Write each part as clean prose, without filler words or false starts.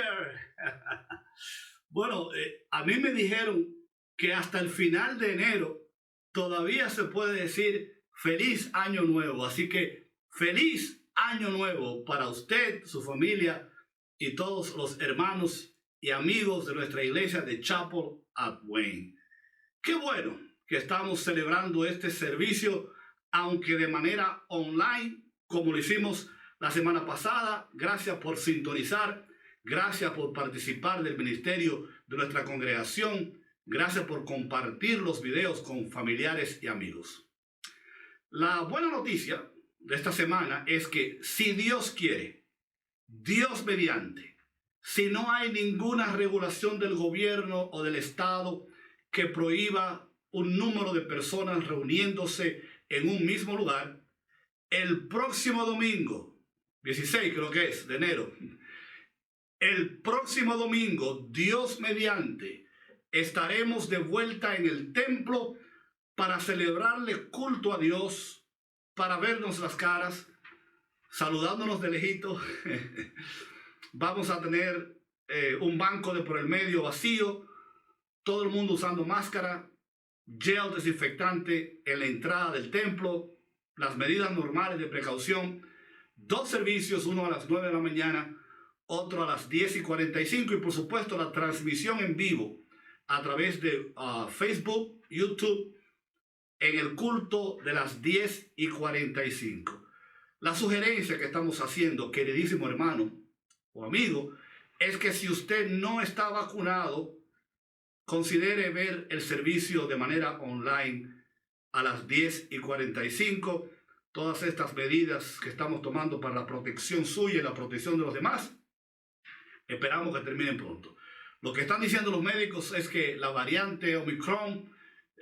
Year. Bueno, a mí me dijeron que hasta el final de enero todavía se puede decir feliz año nuevo. Así que feliz año nuevo para usted, su familia y todos los hermanos y amigos de nuestra iglesia de Chapel at Wayne. Qué bueno que estamos celebrando este servicio, aunque de manera online, como lo hicimos la semana pasada. Gracias por sintonizar, gracias por participar del ministerio de nuestra congregación, gracias por compartir los videos con familiares y amigos. La buena noticia de esta semana es que si Dios quiere, Dios mediante, si no hay ninguna regulación del gobierno o del Estado que prohíba un número de personas reuniéndose en un mismo lugar, el próximo domingo, 16 creo que es, de enero, el próximo domingo, Dios mediante, estaremos de vuelta en el templo para celebrarle culto a Dios, para vernos las caras, saludándonos de lejito. Vamos a tener un banco de por el medio vacío, todo el mundo usando máscara, gel desinfectante en la entrada del templo, las medidas normales de precaución, 2 servicios, uno a las 9 de la mañana, otro a las 10:45 y por supuesto la transmisión en vivo a través de Facebook, YouTube, en el culto de las 10:45. La sugerencia que estamos haciendo, queridísimo hermano o amigo, es que si usted no está vacunado, considere ver el servicio de manera online a las 10:45. Todas estas medidas que estamos tomando para la protección suya y la protección de los demás, esperamos que terminen pronto. Lo que están diciendo los médicos es que la variante Omicron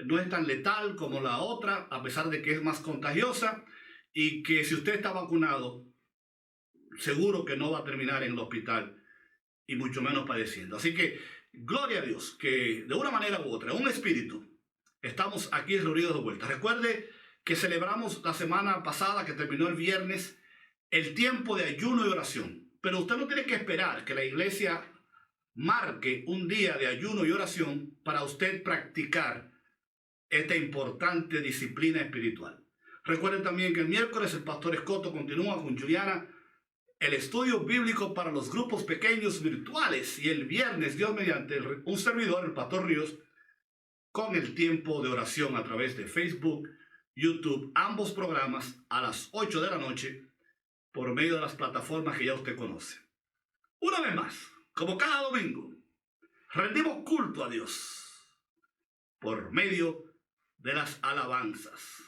no es tan letal como la otra, a pesar de que es más contagiosa, y que si usted está vacunado, seguro que no va a terminar en el hospital y mucho menos padeciendo. Así que, gloria a Dios, que de una manera u otra, un espíritu, estamos aquí reunidos de vuelta. Recuerde que celebramos la semana pasada, que terminó el viernes, el tiempo de ayuno y oración. Pero usted no tiene que esperar que la iglesia marque un día de ayuno y oración para usted practicar esta importante disciplina espiritual. Recuerden también que el miércoles el pastor Escoto continúa con Juliana el estudio bíblico para los grupos pequeños virtuales, y el viernes, Dios mediante, un servidor, el pastor Ríos, con el tiempo de oración a través de Facebook, YouTube, ambos programas a las 8 de la noche por medio de las plataformas que ya usted conoce. Una vez más, como cada domingo, rendimos culto a Dios por medio de las alabanzas.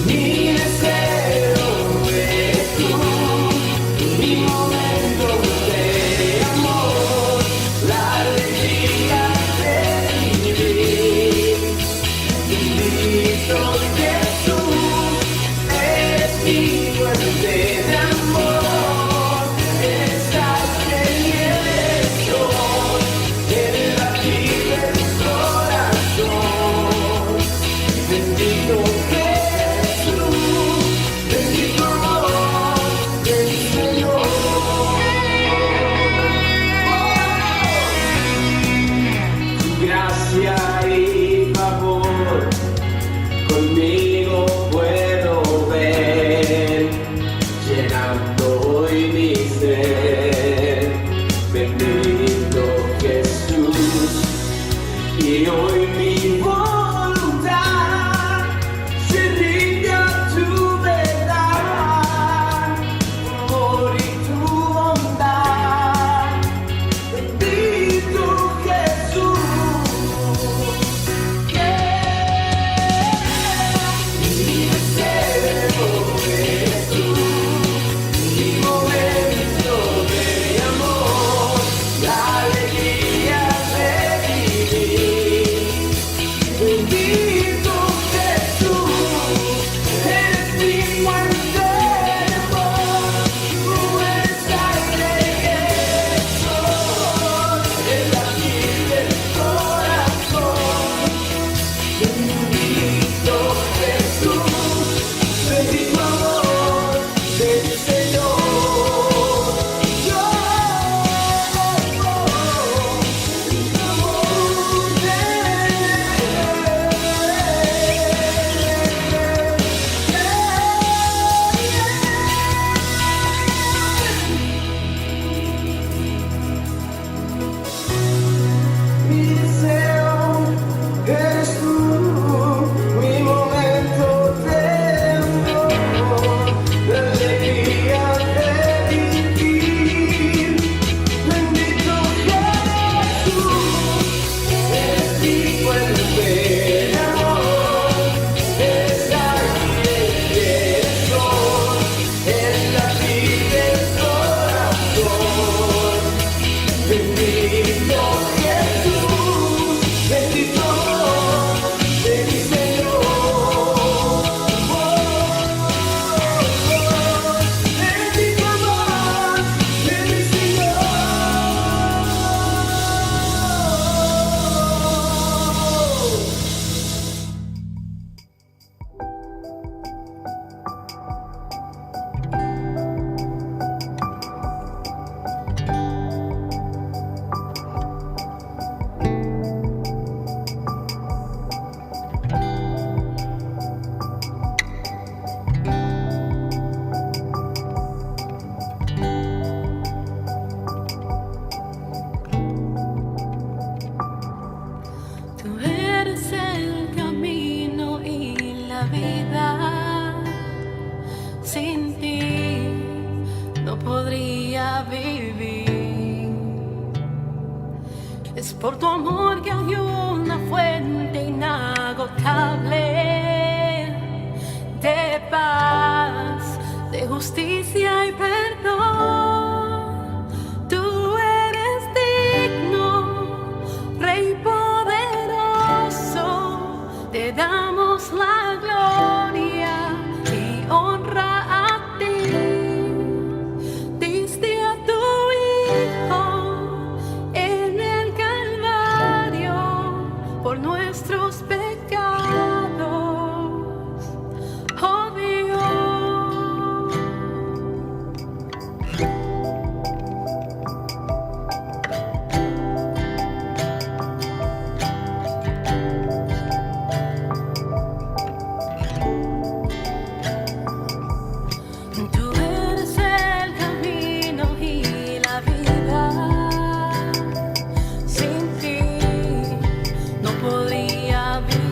Mi deseo es tú, mi momento de Y hoy mi voluntad se rinde a tu verdad, tu amor y tu bondad. Bendito Jesús. Mi deseo eres tú, mi momento de amor, la alegría de vivir. Bendito Jesús, eres mi fuente de amor, tú eres aire que soy, el latir del corazón. Bendito Jesús, bendito amor del Señor. Mi deseo eres tú, mi momento de amor, la alegría de vivir. Bendito Jesús, eres mi fuente de amor, eres aire y eres sol, eres latir del corazón. Bendito Jesús, bendito amor de mi Señor. Bendito amor de mi Señor. Tú eres el camino y la vida. Sin ti no podría vivir. Es por tu amor que hay una fuente inagotable de paz, de justicia y perdón. Tú eres digno, Rey poderoso, te damos la gloria y honra a ti. Diste a tu Hijo en el Calvario por nuestros pecados, oh Dios. Tú eres el camino y la vida. Sin ti no podría vivir.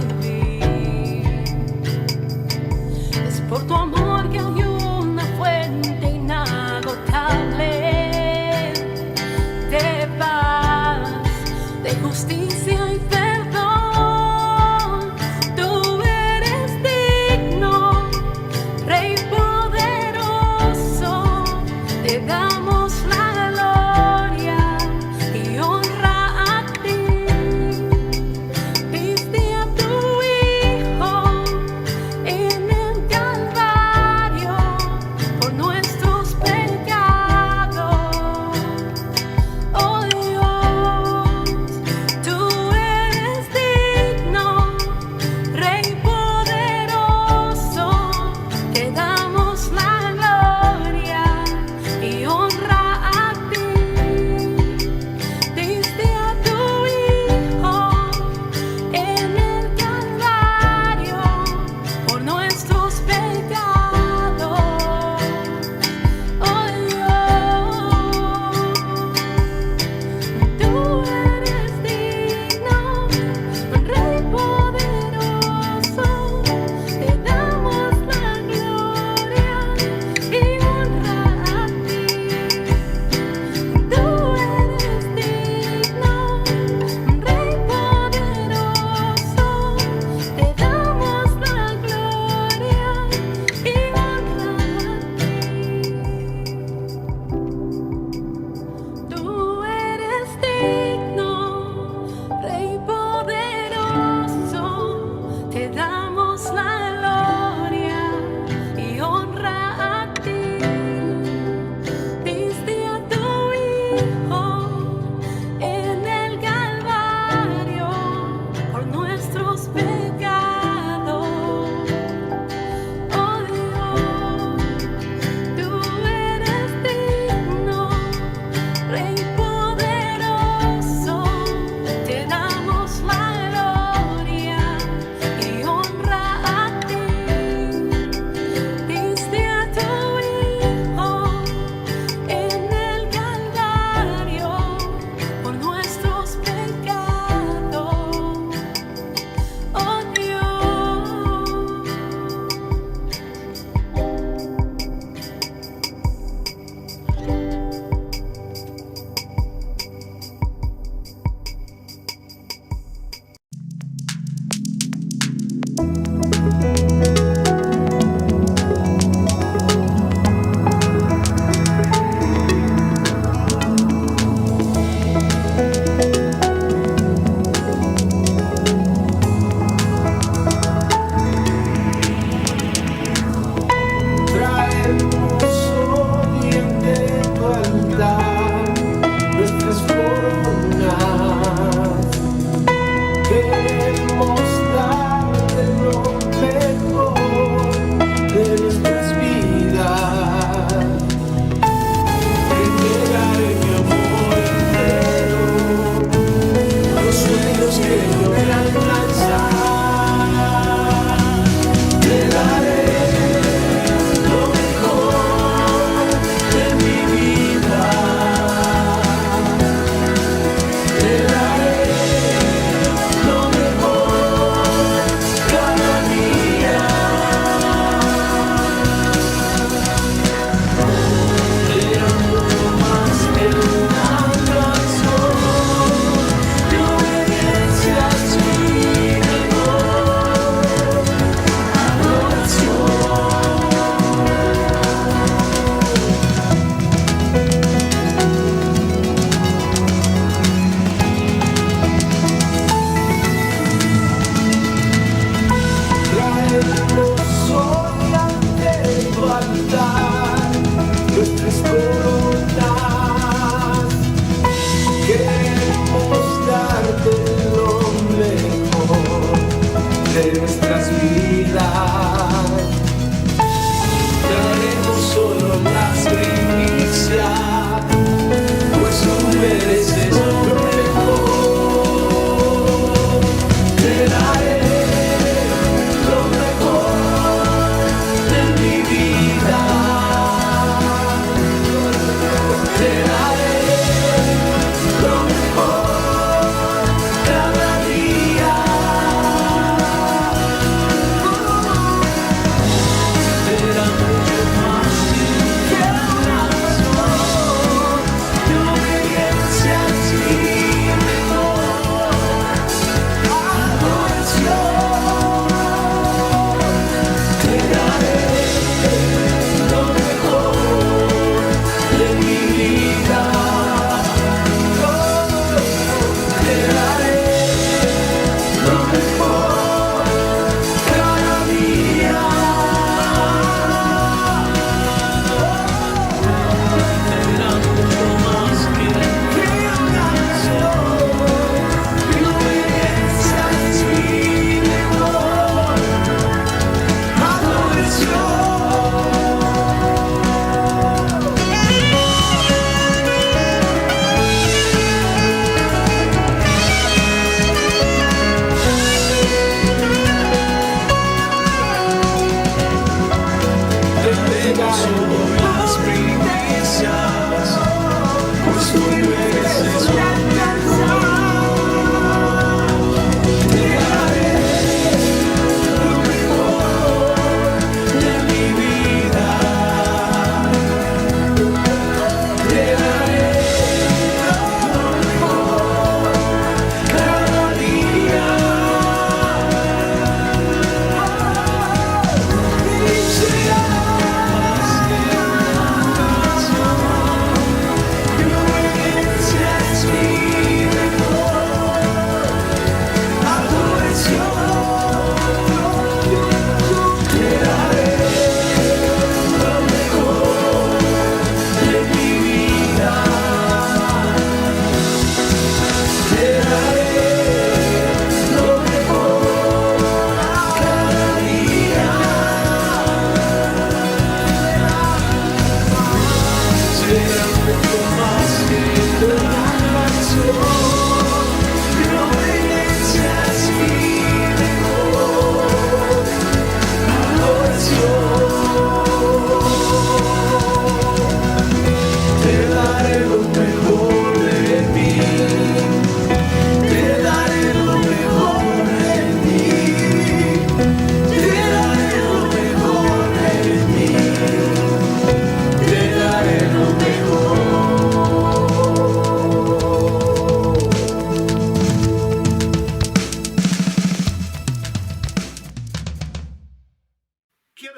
Traemos hoy ante tu altar nuestras coronas. Queremos darte lo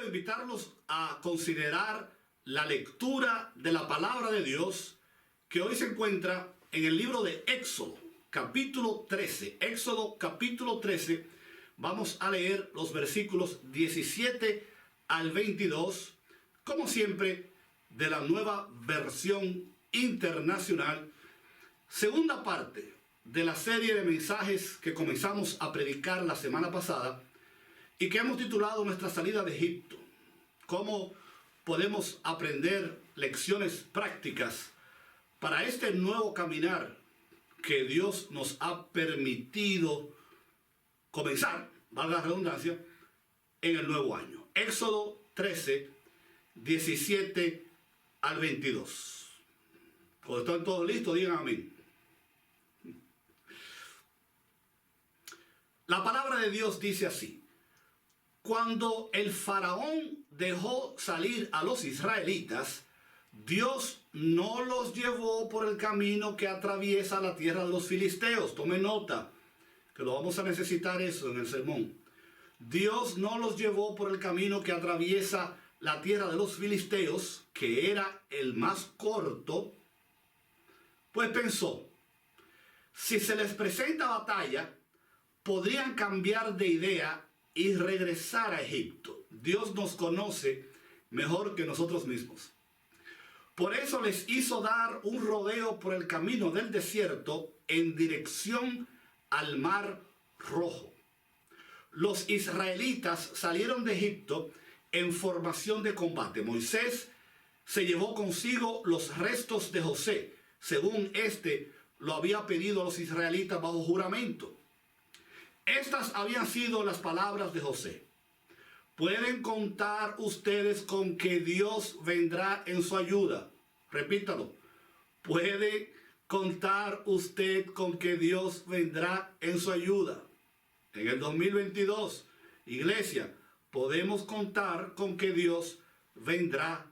invitarlos a considerar la lectura de la palabra de Dios que hoy se encuentra en el libro de Éxodo, capítulo 13. Éxodo, capítulo 13. Vamos a leer los versículos 17 al 22, como siempre, de la Nueva Versión Internacional, segunda parte de la serie de mensajes que comenzamos a predicar la semana pasada y que hemos titulado Nuestra salida de Egipto. Cómo podemos aprender lecciones prácticas para este nuevo caminar que Dios nos ha permitido comenzar, valga la redundancia, en el nuevo año. Éxodo 13, 17 al 22. Cuando están todos listos, digan amén. La palabra de Dios dice así: cuando el faraón dejó salir a los israelitas, Dios no los llevó por el camino que atraviesa la tierra de los filisteos. Tome nota, que lo vamos a necesitar eso en el sermón. Dios no los llevó por el camino que atraviesa la tierra de los filisteos, que era el más corto, pues pensó, si se les presenta batalla, podrían cambiar de idea y regresar a Egipto. Dios nos conoce mejor que nosotros mismos. Por eso les hizo dar un rodeo por el camino del desierto en dirección al Mar Rojo. Los israelitas salieron de Egipto en formación de combate. Moisés se llevó consigo los restos de José, según éste lo había pedido a los israelitas bajo juramento. Estas habían sido las palabras de José: pueden contar ustedes con que Dios vendrá en su ayuda. Repítalo. Puede contar usted con que Dios vendrá en su ayuda. En el 2022, iglesia, podemos contar con que Dios vendrá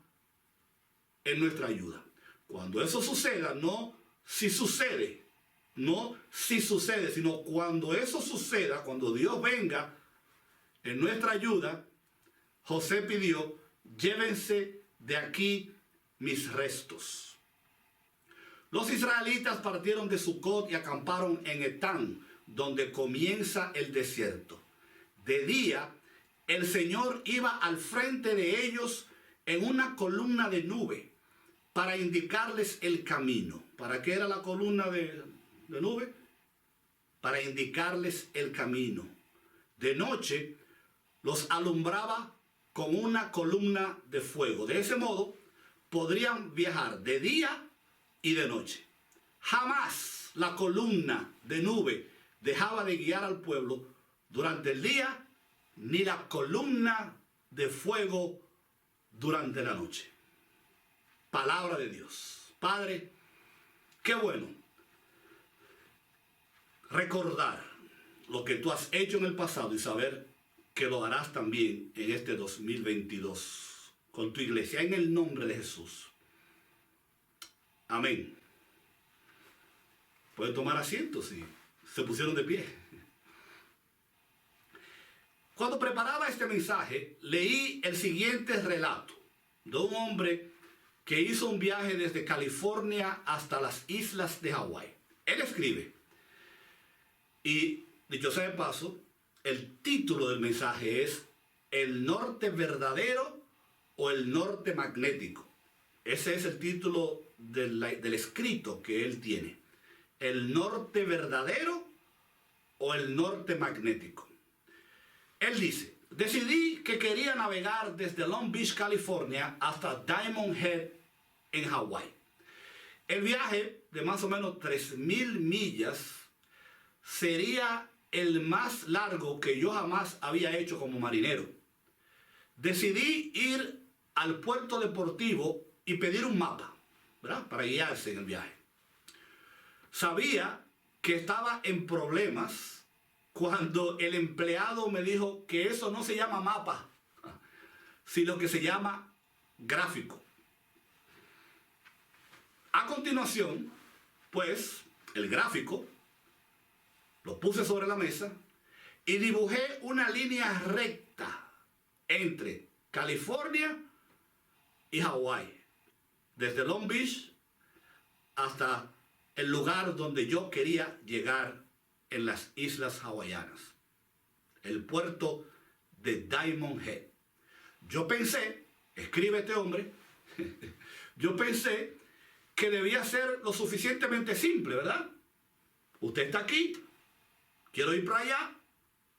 en nuestra ayuda. Cuando eso suceda, no si sucede, no si sucede, sino cuando eso suceda, cuando Dios venga en nuestra ayuda, José pidió: llévense de aquí mis restos. Los israelitas partieron de Sucot y acamparon en Etán, donde comienza el desierto. De día, el Señor iba al frente de ellos en una columna de nube para indicarles el camino. ¿Para qué era la columna de nube? Para indicarles el camino. De noche los alumbraba con una columna de fuego. De ese modo podrían viajar de día y de noche. Jamás la columna de nube dejaba de guiar al pueblo durante el día, ni la columna de fuego durante la noche. Palabra de Dios. Padre, qué bueno recordar lo que tú has hecho en el pasado y saber que lo harás también en este 2022 con tu iglesia, en el nombre de Jesús. Amén. Pueden tomar asiento si se pusieron de pie. Cuando preparaba este mensaje, leí el siguiente relato de un hombre que hizo un viaje desde California hasta las islas de Hawái. Él escribe, y dicho sea de paso, el título del mensaje es ¿El norte verdadero o el norte magnético? Ese es el título del escrito que él tiene. ¿El norte verdadero o el norte magnético? Él dice, decidí que quería navegar desde Long Beach, California, hasta Diamond Head en Hawái. El viaje de más o menos 3,000 millas sería el más largo que yo jamás había hecho como marinero. Decidí ir al puerto deportivo y pedir un mapa, ¿verdad?, para guiarse en el viaje. Sabía que estaba en problemas cuando el empleado me dijo que eso no se llama mapa, sino que se llama gráfico. A continuación, pues, el gráfico lo puse sobre la mesa y dibujé una línea recta entre California y Hawái. Desde Long Beach hasta el lugar donde yo quería llegar en las islas hawaianas. El puerto de Diamond Head. Yo pensé, escribe este hombre, yo pensé que debía ser lo suficientemente simple, ¿verdad? Usted está aquí, quiero ir para allá,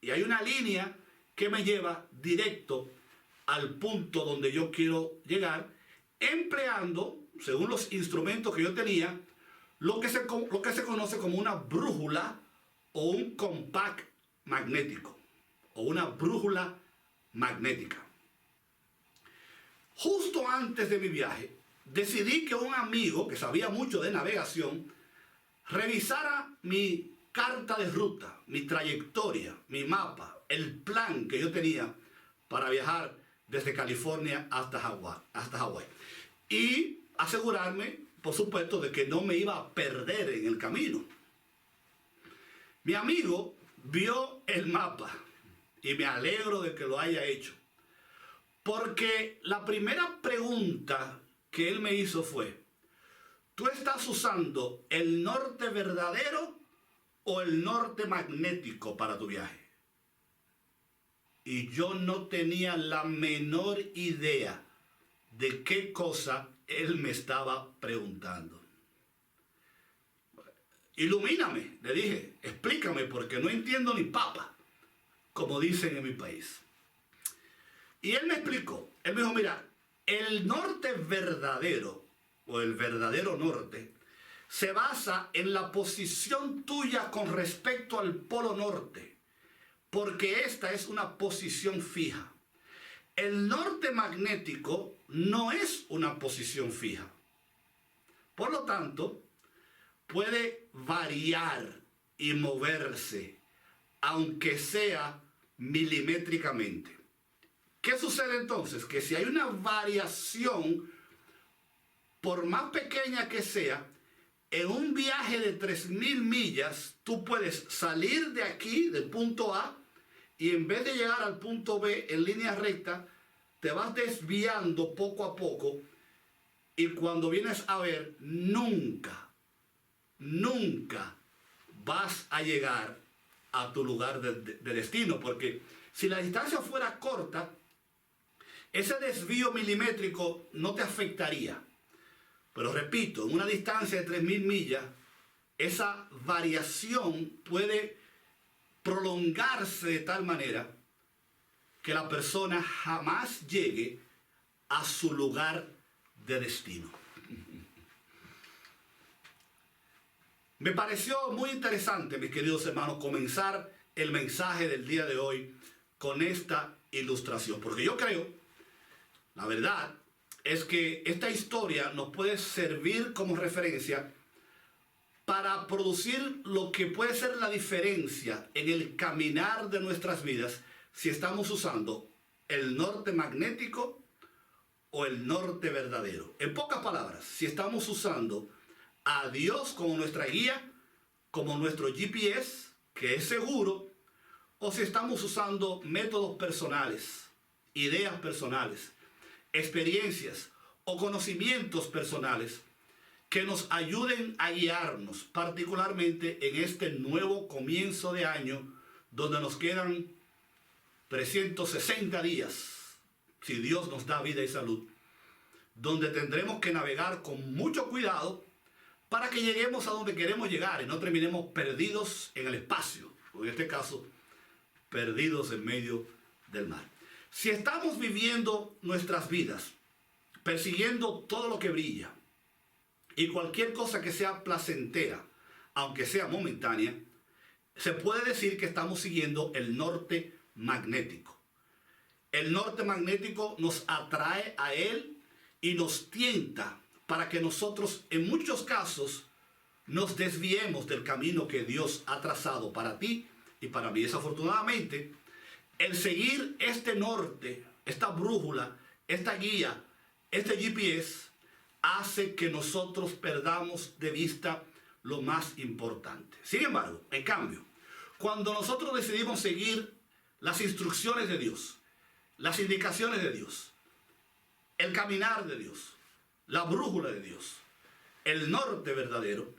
y hay una línea que me lleva directo al punto donde yo quiero llegar, empleando, según los instrumentos que yo tenía, lo que se conoce como una brújula o un compact magnético, o una brújula magnética. Justo antes de mi viaje, decidí que un amigo que sabía mucho de navegación revisara mi carta de ruta, mi trayectoria, mi mapa, el plan que yo tenía para viajar desde California hasta Hawái. Y asegurarme, por supuesto, de que no me iba a perder en el camino. Mi amigo vio el mapa y me alegro de que lo haya hecho. Porque la primera pregunta que él me hizo fue: ¿tú estás usando el norte verdadero o el norte magnético para tu viaje? Y yo no tenía la menor idea de qué cosa él me estaba preguntando. Ilumíname, le dije, explícame porque no entiendo ni papa, como dicen en mi país. Y él me explicó, él me dijo, mira, el norte verdadero o el verdadero norte se basa en la posición tuya con respecto al polo norte, porque esta es una posición fija. El norte magnético no es una posición fija. Por lo tanto, puede variar y moverse, aunque sea milimétricamente. ¿Qué sucede entonces? Que si hay una variación, por más pequeña que sea, en un viaje de 3.000 millas, tú puedes salir de aquí, del punto A, y en vez de llegar al punto B en línea recta, te vas desviando poco a poco, y cuando vienes a ver, nunca vas a llegar a tu lugar de destino, porque si la distancia fuera corta, ese desvío milimétrico no te afectaría. Pero repito, en una distancia de 3.000 millas, esa variación puede prolongarse de tal manera que la persona jamás llegue a su lugar de destino. Me pareció muy interesante, mis queridos hermanos, comenzar el mensaje del día de hoy con esta ilustración, porque yo creo, la verdad, es que esta historia nos puede servir como referencia para producir lo que puede ser la diferencia en el caminar de nuestras vidas si estamos usando el norte magnético o el norte verdadero. En pocas palabras, si estamos usando a Dios como nuestra guía, como nuestro GPS, que es seguro, o si estamos usando métodos personales, ideas personales, experiencias o conocimientos personales que nos ayuden a guiarnos, particularmente en este nuevo comienzo de año, donde nos quedan 360 días, si Dios nos da vida y salud, donde tendremos que navegar con mucho cuidado para que lleguemos a donde queremos llegar y no terminemos perdidos en el espacio, o en este caso, perdidos en medio del mar. Si estamos viviendo nuestras vidas, persiguiendo todo lo que brilla y cualquier cosa que sea placentera, aunque sea momentánea, se puede decir que estamos siguiendo el norte magnético. El norte magnético nos atrae a él y nos tienta para que nosotros, en muchos casos, nos desviemos del camino que Dios ha trazado para ti y para mí. Desafortunadamente, el seguir este norte, esta brújula, esta guía, este GPS, hace que nosotros perdamos de vista lo más importante. Sin embargo, en cambio, cuando nosotros decidimos seguir las instrucciones de Dios las indicaciones de Dios, el caminar de Dios, la brújula de Dios, el norte verdadero,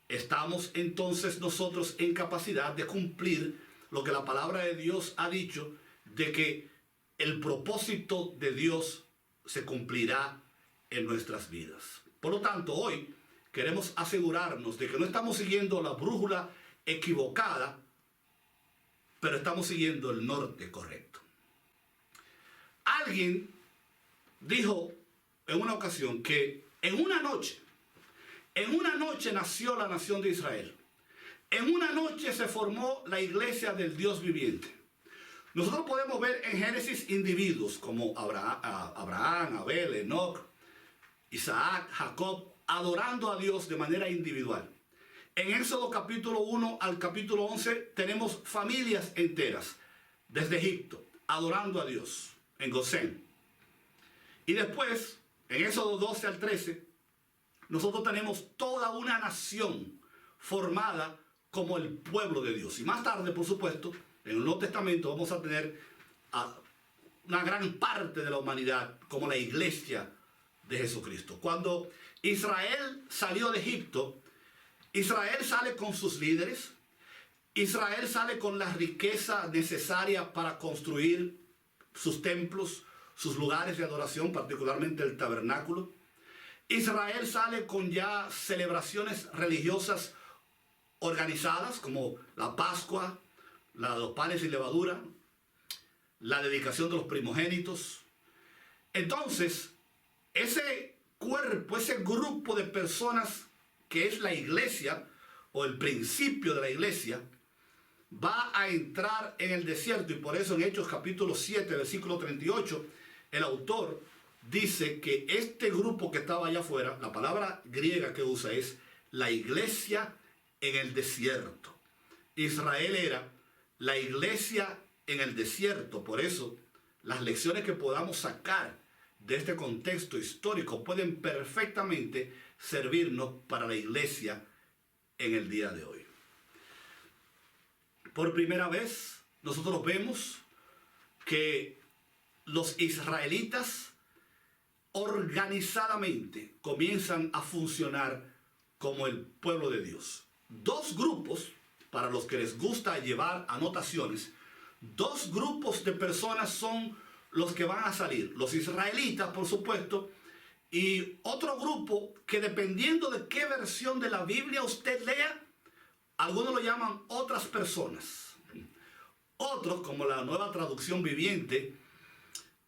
estamos entonces nosotros en capacidad de cumplir lo que la palabra de Dios ha dicho, de que el propósito de Dios se cumplirá en nuestras vidas. Por lo tanto, hoy queremos asegurarnos de que no estamos siguiendo la brújula equivocada, pero estamos siguiendo el norte correcto. Alguien dijo en una ocasión que en una noche nació la nación de Israel. En una noche se formó la iglesia del Dios viviente. Nosotros podemos ver en Génesis individuos como Abraham, Abel, Enoc, Isaac, Jacob, adorando a Dios de manera individual. En Éxodo capítulo 1 al capítulo 11 tenemos familias enteras desde Egipto adorando a Dios en Gosén. Y después, en Éxodo 12 al 13, nosotros tenemos toda una nación formada como el pueblo de Dios. Y más tarde, por supuesto, en el Nuevo Testamento vamos a tener a una gran parte de la humanidad como la iglesia de Jesucristo. Cuando Israel salió de Egipto, Israel sale con sus líderes, Israel sale con la riqueza necesaria para construir sus templos, sus lugares de adoración, particularmente el tabernáculo. Israel sale con ya celebraciones religiosas organizadas como la Pascua, la de los panes y levadura, la dedicación de los primogénitos. Entonces, ese cuerpo, ese grupo de personas que es la iglesia o el principio de la iglesia, va a entrar en el desierto. Y por eso en Hechos capítulo 7, versículo 38, el autor dice que este grupo que estaba allá afuera, la palabra griega que usa es la iglesia en el desierto. Israel era la iglesia en el desierto. Por eso las lecciones que podamos sacar de este contexto histórico pueden perfectamente servirnos para la iglesia en el día de hoy. Por primera vez nosotros vemos que los israelitas organizadamente comienzan a funcionar como el pueblo de Dios. Dos grupos, para los que les gusta llevar anotaciones, dos grupos de personas son los que van a salir. Los israelitas, por supuesto, y otro grupo que dependiendo de qué versión de la Biblia usted lea, algunos lo llaman otras personas. Otros, como la Nueva Traducción Viviente,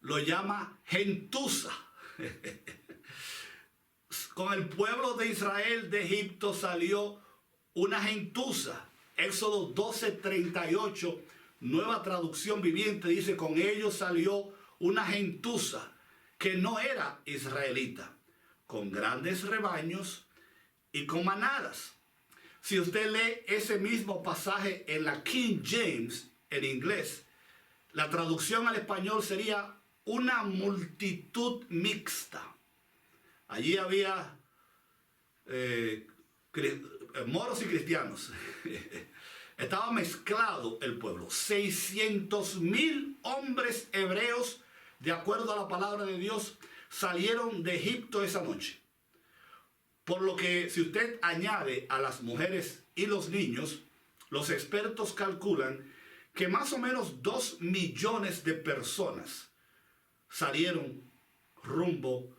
lo llama gentuza. Con el pueblo de Israel de Egipto salió una gentuza. Éxodo 12:38, Nueva Traducción Viviente, dice: con ellos salió una gentuza que no era israelita, con grandes rebaños y con manadas. Si usted lee ese mismo pasaje en la King James, en inglés, la traducción al español sería una multitud mixta. Allí había moros y cristianos. Estaba mezclado el pueblo. 600,000 hombres hebreos, de acuerdo a la palabra de Dios, salieron de Egipto esa noche. Por lo que si usted añade a las mujeres y los niños, los expertos calculan que más o menos 2 millones de personas salieron rumbo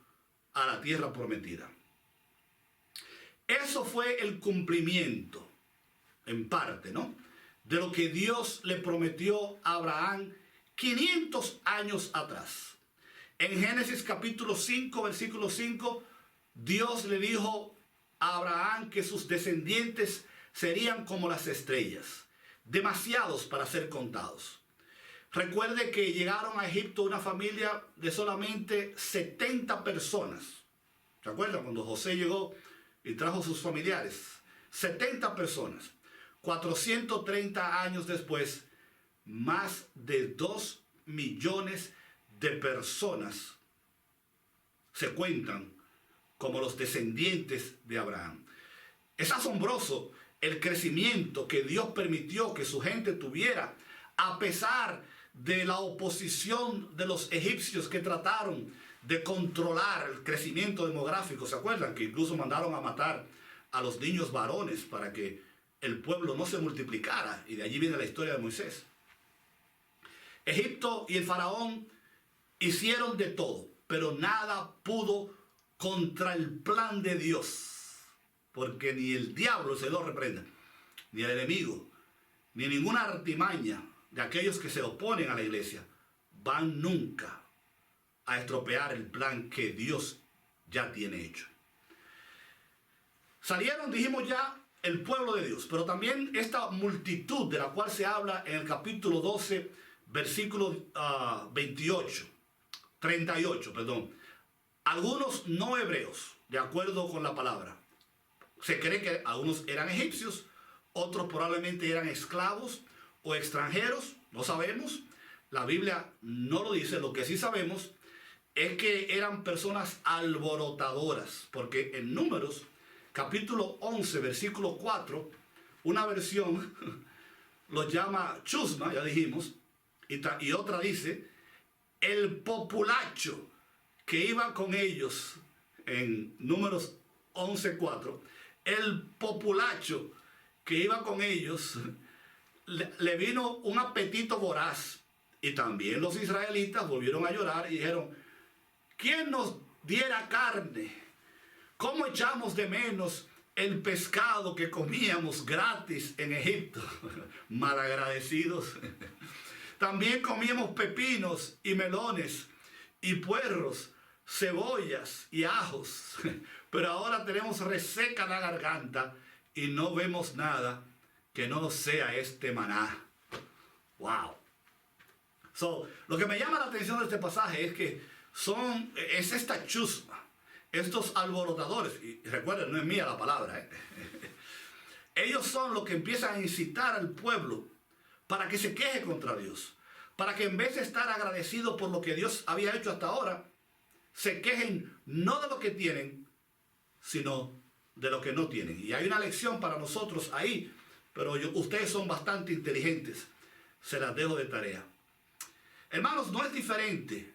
a la tierra prometida. Eso fue el cumplimiento, en parte, ¿no?, de lo que Dios le prometió a Abraham 500 años atrás. En Génesis capítulo 5, versículo 5, Dios le dijo a Abraham que sus descendientes serían como las estrellas, demasiados para ser contados. Recuerde que llegaron a Egipto una familia de solamente 70 personas. ¿Se acuerdan cuando José llegó y trajo sus familiares? 70 personas. 430 años después, más de 2 millones de personas se cuentan como los descendientes de Abraham. Es asombroso el crecimiento que Dios permitió que su gente tuviera, a pesar de la oposición de los egipcios que trataron de controlar el crecimiento demográfico. ¿Se acuerdan? Que incluso mandaron a matar a los niños varones para que el pueblo no se multiplicara. Y de allí viene la historia de Moisés. Egipto y el faraón hicieron de todo, pero nada pudo contra el plan de Dios. Porque ni el diablo, se lo reprenda, ni el enemigo, ni ninguna artimaña de aquellos que se oponen a la iglesia van nunca a estropear el plan que Dios ya tiene hecho. Salieron, dijimos ya, el pueblo de Dios, pero también esta multitud de la cual se habla en el capítulo 12, versículo 38, perdón. Algunos no hebreos, de acuerdo con la palabra. Se cree que algunos eran egipcios, otros probablemente eran esclavos o extranjeros, no sabemos. La Biblia no lo dice. Lo que sí sabemos es que eran personas alborotadoras, porque en Números, capítulo 11, versículo 4, una versión lo llama chusma, ya dijimos, y otra dice, el populacho que iba con ellos, en Números 11, 4, el populacho que iba con ellos, le vino un apetito voraz. Y también los israelitas volvieron a llorar y dijeron, ¿quién nos diera carne? ¿Cómo echamos de menos el pescado que comíamos gratis en Egipto? Malagradecidos. También comíamos pepinos y melones y puerros, cebollas y ajos. Pero ahora tenemos reseca la garganta y no vemos nada que no sea este maná. Wow. Lo que me llama la atención de este pasaje es que es esta chusma, estos alborotadores, y recuerden, no es mía la palabra, ellos son los que empiezan a incitar al pueblo para que se queje contra Dios, para que en vez de estar agradecidos por lo que Dios había hecho hasta ahora, se quejen no de lo que tienen, sino de lo que no tienen. Y hay una lección para nosotros ahí, pero ustedes son bastante inteligentes, se las dejo de tarea. Hermanos, no es diferente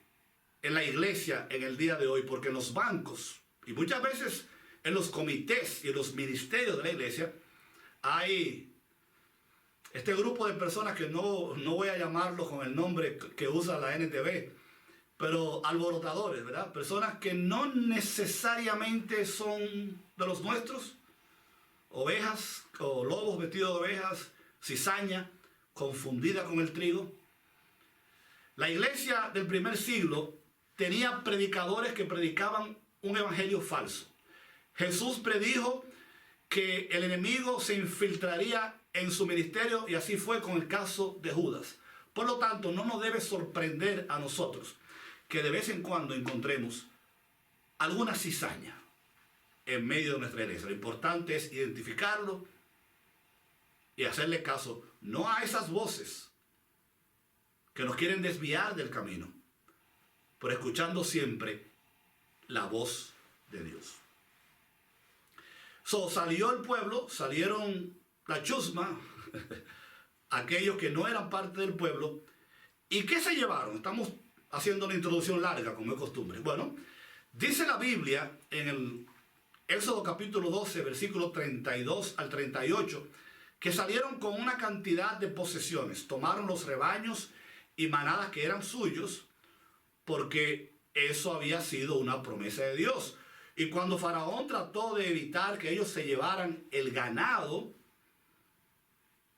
en la iglesia en el día de hoy, porque en los bancos y muchas veces en los comités y en los ministerios de la iglesia hay este grupo de personas que no voy a llamarlos con el nombre que usa la NTV, pero alborotadores, ¿verdad? Personas que no necesariamente son de los nuestros, ovejas o lobos vestidos de ovejas, cizaña confundida con el trigo. La iglesia del primer siglo tenía predicadores que predicaban un evangelio falso. Jesús predijo que el enemigo se infiltraría en su ministerio y así fue con el caso de Judas. Por lo tanto, no nos debe sorprender a nosotros que de vez en cuando encontremos alguna cizaña en medio de nuestra iglesia. Lo importante es identificarlo y hacerle caso no a esas voces que nos quieren desviar del camino, pero escuchando siempre la voz de Dios. Salió el pueblo, salieron la chusma, aquellos que no eran parte del pueblo. ¿Y qué se llevaron? Estamos haciendo una introducción larga, como es costumbre. Bueno, dice la Biblia en el Éxodo capítulo 12, versículos 32 al 38, que salieron con una cantidad de posesiones. Tomaron los rebaños y manadas que eran suyos, porque eso había sido una promesa de Dios. Y cuando Faraón trató de evitar que ellos se llevaran el ganado,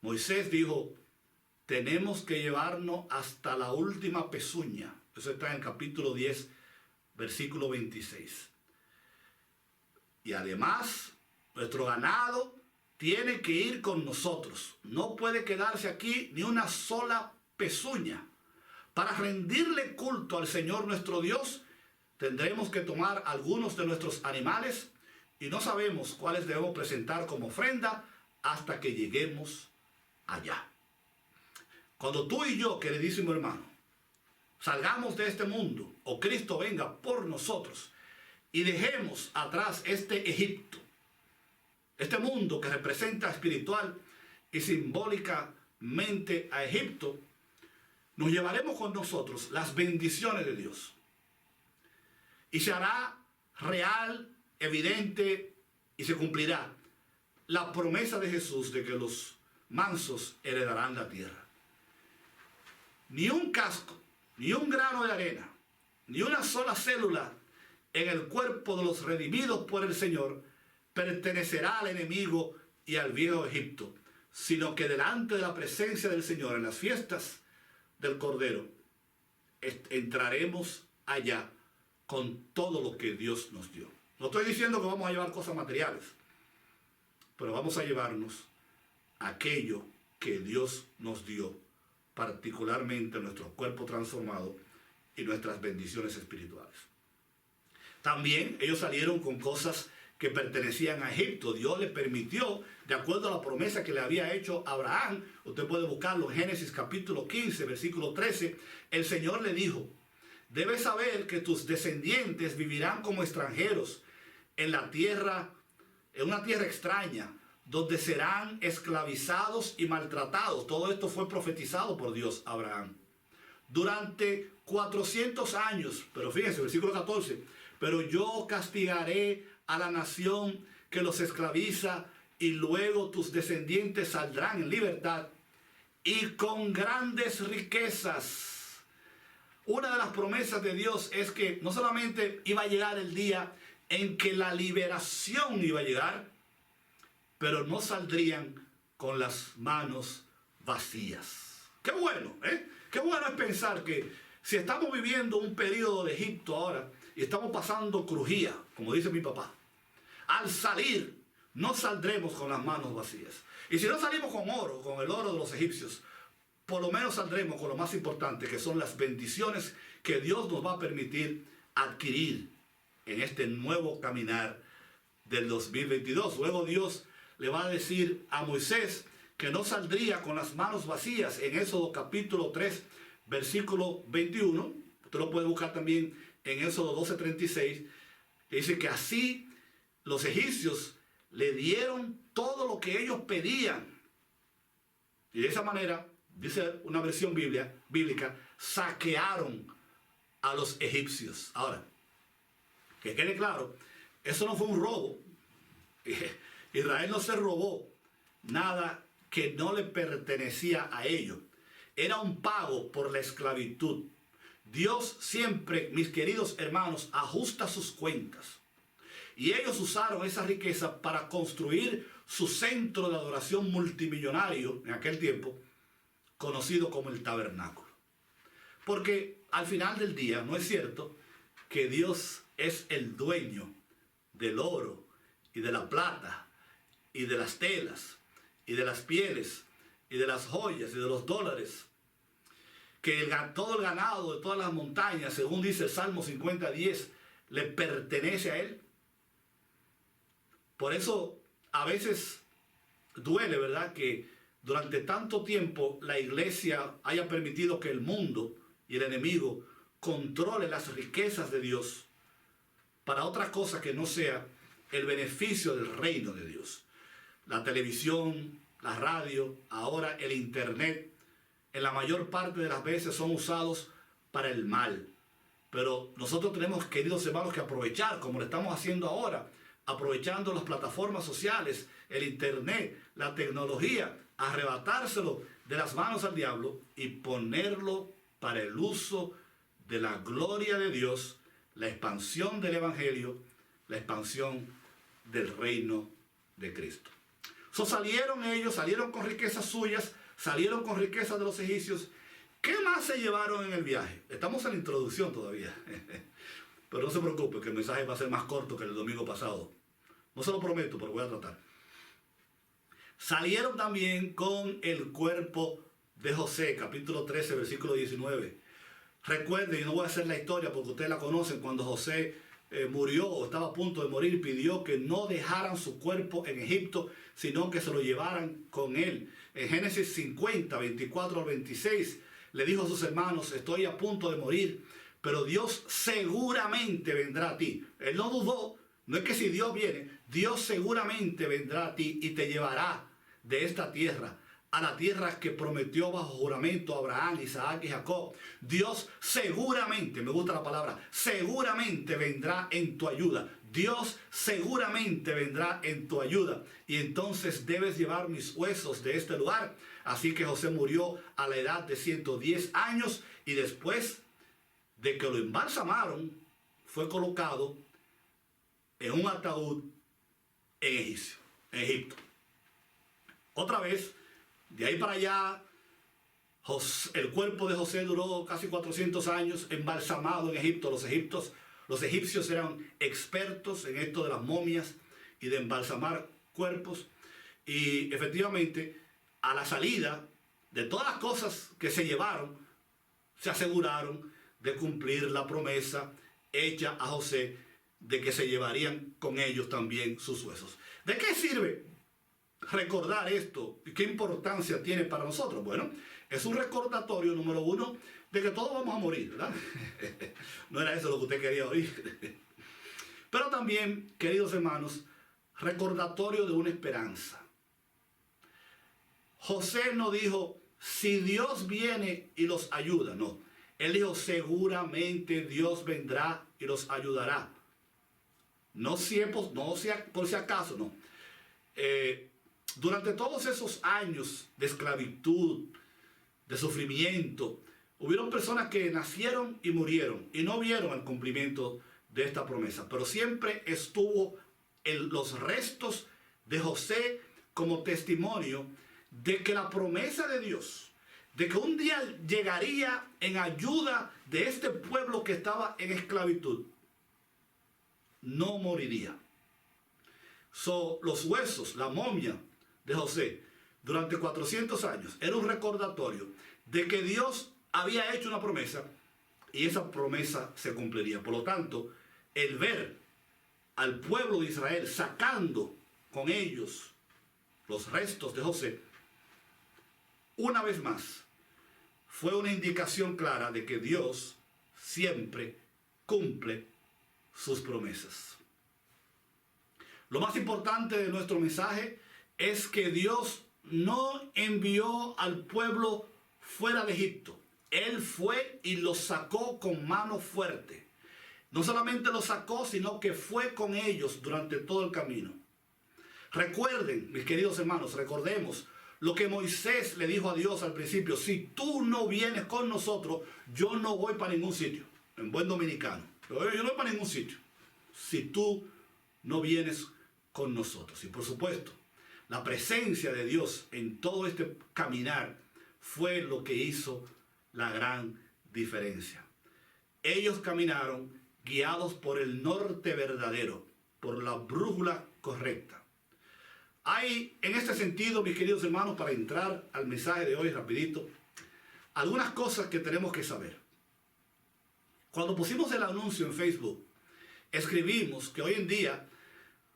Moisés dijo, tenemos que llevarnos hasta la última pezuña. Eso está en el capítulo 10, versículo 26. Y además, nuestro ganado tiene que ir con nosotros. No puede quedarse aquí ni una sola pezuña. Para rendirle culto al Señor nuestro Dios, tendremos que tomar algunos de nuestros animales y no sabemos cuáles debemos presentar como ofrenda hasta que lleguemos allá. Cuando tú y yo, queridísimo hermano, salgamos de este mundo o Cristo venga por nosotros y dejemos atrás este Egipto, este mundo que representa espiritual y simbólicamente a Egipto, nos llevaremos con nosotros las bendiciones de Dios. Y se hará real, evidente, y se cumplirá la promesa de Jesús de que los mansos heredarán la tierra. Ni un casco, ni un grano de arena, ni una sola célula en el cuerpo de los redimidos por el Señor pertenecerá al enemigo y al viejo Egipto, sino que delante de la presencia del Señor en las fiestas del Cordero entraremos allá con todo lo que Dios nos dio. No estoy diciendo que vamos a llevar cosas materiales, pero vamos a llevarnos aquello que Dios nos dio, particularmente nuestro cuerpo transformado y nuestras bendiciones espirituales. También ellos salieron con cosas que pertenecían a Egipto. Dios les permitió, de acuerdo a la promesa que le había hecho a Abraham, usted puede buscarlo en Génesis capítulo 15, versículo 13, el Señor le dijo: debes saber que tus descendientes vivirán como extranjeros en la tierra, en una tierra extraña, donde serán esclavizados y maltratados. Todo esto fue profetizado por Dios a Abraham. Durante 400 años, pero fíjense, versículo 14, pero yo castigaré a la nación que los esclaviza y luego tus descendientes saldrán en libertad y con grandes riquezas. Una de las promesas de Dios es que no solamente iba a llegar el día en que la liberación iba a llegar, pero no saldrían con las manos vacías. Qué bueno, ¿eh? Qué bueno es pensar que si estamos viviendo un periodo de Egipto ahora y estamos pasando crujía, como dice mi papá, al salir no saldremos con las manos vacías. Y si no salimos con oro, con el oro de los egipcios, por lo menos saldremos con lo más importante, que son las bendiciones que Dios nos va a permitir adquirir en este nuevo caminar del 2022. Luego Dios le va a decir a Moisés que no saldría con las manos vacías en Éxodo capítulo 3, versículo 21. Usted lo puede buscar también en Éxodo 12:36. Dice que así los egipcios le dieron todo lo que ellos pedían. Y de esa manera, dice una versión bíblica, saquearon a los egipcios. Ahora, que quede claro, eso no fue un robo. Israel no se robó nada que no le pertenecía a ellos. Era un pago por la esclavitud. Dios siempre, mis queridos hermanos, ajusta sus cuentas. Y ellos usaron esa riqueza para construir su centro de adoración multimillonario en aquel tiempo, conocido como el tabernáculo. Porque al final del día, ¿no es cierto que Dios es el dueño del oro y de la plata y de las telas y de las pieles y de las joyas y de los dólares? Que todo el ganado de todas las montañas, según dice el Salmo 50:10, le pertenece a Él. Por eso a veces duele, ¿verdad?, que durante tanto tiempo la iglesia haya permitido que el mundo y el enemigo controle las riquezas de Dios para otra cosa que no sea el beneficio del reino de Dios. La televisión, la radio, ahora el internet, en la mayor parte de las veces son usados para el mal. Pero nosotros tenemos, queridos hermanos, que aprovechar, como lo estamos haciendo ahora, aprovechando las plataformas sociales, el internet, la tecnología, arrebatárselo de las manos al diablo y ponerlo para el uso de la gloria de Dios, la expansión del evangelio, la expansión del reino de Cristo. Salieron ellos, salieron con riquezas suyas, salieron con riquezas de los egipcios. ¿Qué más se llevaron en el viaje? Estamos en la introducción todavía. Pero no se preocupe, que el mensaje va a ser más corto que el domingo pasado. No se lo prometo, pero voy a tratar. Salieron también con el cuerpo de José, capítulo 13, versículo 19. Recuerden, y no voy a hacer la historia porque ustedes la conocen, cuando José murió o estaba a punto de morir, pidió que no dejaran su cuerpo en Egipto, sino que se lo llevaran con él. En Génesis 50, 24 al 26, le dijo a sus hermanos: estoy a punto de morir, pero Dios seguramente vendrá a ti. Él no dudó. No es que si Dios viene, Dios seguramente vendrá a ti y te llevará de esta tierra a la tierra que prometió bajo juramento a Abraham, Isaac y Jacob, Dios seguramente, me gusta la palabra, seguramente vendrá en tu ayuda. Dios seguramente vendrá en tu ayuda. Y entonces debes llevar mis huesos de este lugar. Así que José murió a la edad de 110 años y después de que lo embalsamaron, fue colocado en un ataúd en Egipto. Otra vez, de ahí para allá, el cuerpo de José duró casi 400 años embalsamado en Egipto. Los egipcios eran expertos en esto de las momias y de embalsamar cuerpos. Y efectivamente, a la salida de todas las cosas que se llevaron, se aseguraron de cumplir la promesa hecha a José de que se llevarían con ellos también sus huesos. ¿De qué sirve recordar esto? ¿Y qué importancia tiene para nosotros? Bueno, es un recordatorio, número uno, de que todos vamos a morir, ¿verdad? No era eso lo que usted quería oír. Pero también, queridos hermanos, recordatorio de una esperanza. José no dijo, si Dios viene y los ayuda, no. Él dijo, seguramente Dios vendrá y los ayudará. No por si acaso, no. Durante todos esos años de esclavitud, de sufrimiento, hubieron personas que nacieron y murieron y no vieron el cumplimiento de esta promesa. Pero siempre estuvo en los restos de José como testimonio de que la promesa de Dios, de que un día llegaría en ayuda de este pueblo que estaba en esclavitud, no moriría. Los huesos, la momia de José, durante 400 años, era un recordatorio de que Dios había hecho una promesa y esa promesa se cumpliría. Por lo tanto, el ver al pueblo de Israel sacando con ellos los restos de José, una vez más, fue una indicación clara de que Dios siempre cumple sus promesas. Lo más importante de nuestro mensaje es que Dios no envió al pueblo fuera de Egipto. Él fue y los sacó con mano fuerte. No solamente los sacó, sino que fue con ellos durante todo el camino. Recuerden, mis queridos hermanos, recordemos lo que Moisés le dijo a Dios al principio: si tú no vienes con nosotros, yo no voy para ningún sitio. En buen dominicano, yo no voy para ningún sitio si tú no vienes con nosotros. Y por supuesto, la presencia de Dios en todo este caminar fue lo que hizo la gran diferencia. Ellos caminaron guiados por el norte verdadero, por la brújula correcta. Hay, en este sentido, mis queridos hermanos, para entrar al mensaje de hoy rapidito, algunas cosas que tenemos que saber. Cuando pusimos el anuncio en Facebook, escribimos que hoy en día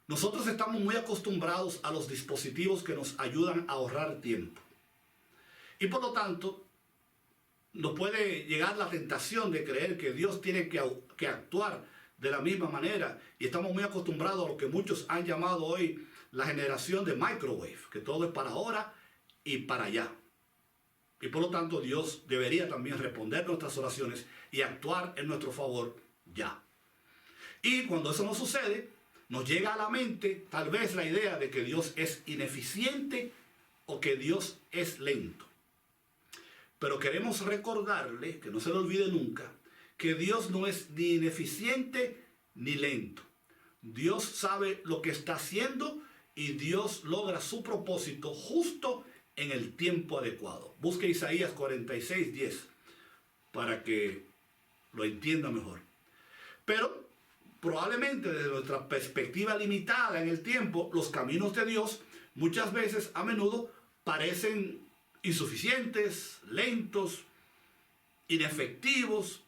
nosotros estamos muy acostumbrados a los dispositivos que nos ayudan a ahorrar tiempo. Y por lo tanto, nos puede llegar la tentación de creer que Dios tiene que actuar de la misma manera. Y estamos muy acostumbrados a lo que muchos han llamado hoy la generación de microwave, que todo es para ahora y para allá. Y por lo tanto, Dios debería también responder nuestras oraciones y actuar en nuestro favor ya. Y cuando eso no sucede, nos llega a la mente tal vez la idea de que Dios es ineficiente o que Dios es lento. Pero queremos recordarle, que no se le olvide nunca, que Dios no es ni ineficiente ni lento. Dios sabe lo que está haciendo y Dios logra su propósito justo en el tiempo adecuado. Busque Isaías 46:10 para que lo entienda mejor. Pero probablemente desde nuestra perspectiva limitada en el tiempo, los caminos de Dios muchas veces, a menudo, parecen insuficientes, lentos, inefectivos.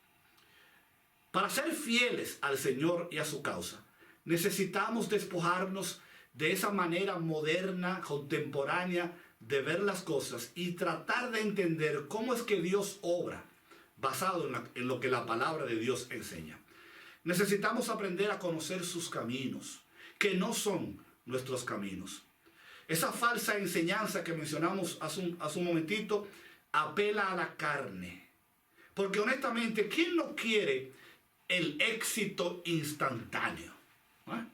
Para ser fieles al Señor y a su causa, necesitamos despojarnos de esa manera moderna, contemporánea, de ver las cosas y tratar de entender cómo es que Dios obra, basado en lo que la palabra de Dios enseña. Necesitamos aprender a conocer sus caminos, que no son nuestros caminos. Esa falsa enseñanza que mencionamos hace un momentito apela a la carne. Porque honestamente, ¿quién no quiere el éxito instantáneo? ¿Eh?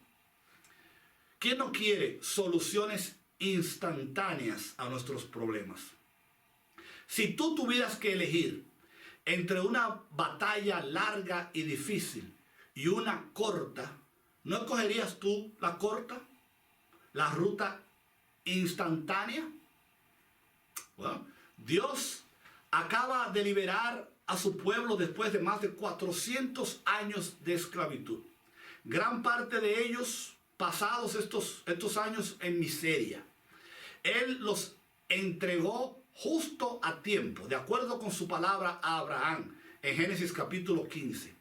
¿Quién no quiere soluciones instantáneas a nuestros problemas? Si tú tuvieras que elegir entre una batalla larga y difícil y una corta, ¿no escogerías tú la corta? ¿La ruta instantánea? Bueno, Dios acaba de liberar a su pueblo después de más de 400 años de esclavitud. Gran parte de ellos pasados estos años en miseria. Él los entregó justo a tiempo, de acuerdo con su palabra a Abraham en Génesis capítulo 15.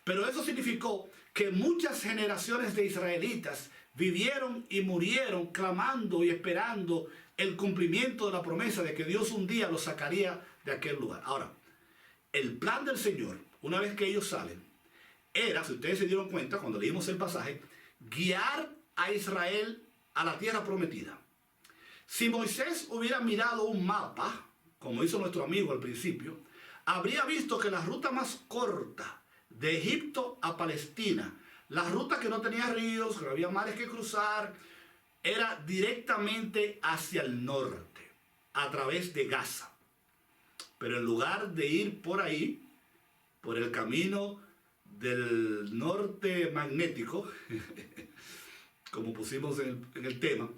Pero eso significó que muchas generaciones de israelitas vivieron y murieron clamando y esperando el cumplimiento de la promesa de que Dios un día los sacaría de aquel lugar. Ahora, el plan del Señor, una vez que ellos salen, era, si ustedes se dieron cuenta cuando leímos el pasaje, guiar a Israel a la tierra prometida. Si Moisés hubiera mirado un mapa, como hizo nuestro amigo al principio, habría visto que la ruta más corta de Egipto a Palestina, la ruta que no tenía ríos, que no había mares que cruzar, era directamente hacia el norte, a través de Gaza. Pero en lugar de ir por ahí, por el camino del norte magnético, como pusimos en el tema,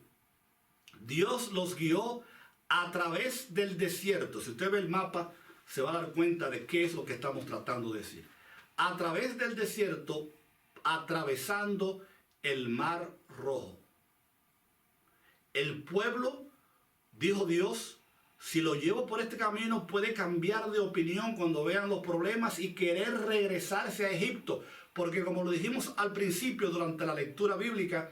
Dios los guió a través del desierto. Si usted ve el mapa, se va a dar cuenta de qué es lo que estamos tratando de decir. A través del desierto, atravesando el Mar Rojo. El pueblo, dijo Dios, si lo llevo por este camino puede cambiar de opinión cuando vean los problemas y querer regresarse a Egipto. Porque como lo dijimos al principio durante la lectura bíblica,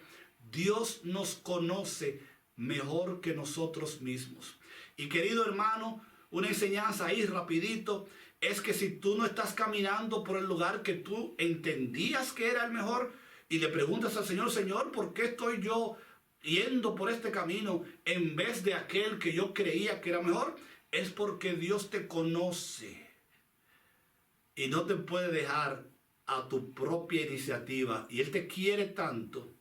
Dios nos conoce mejor que nosotros mismos. Y querido hermano, una enseñanza ahí rapidito es que si tú no estás caminando por el lugar que tú entendías que era el mejor y le preguntas al Señor, Señor, ¿por qué estoy yo yendo por este camino en vez de aquel que yo creía que era mejor? Es porque Dios te conoce y no te puede dejar a tu propia iniciativa. Y Él te quiere tanto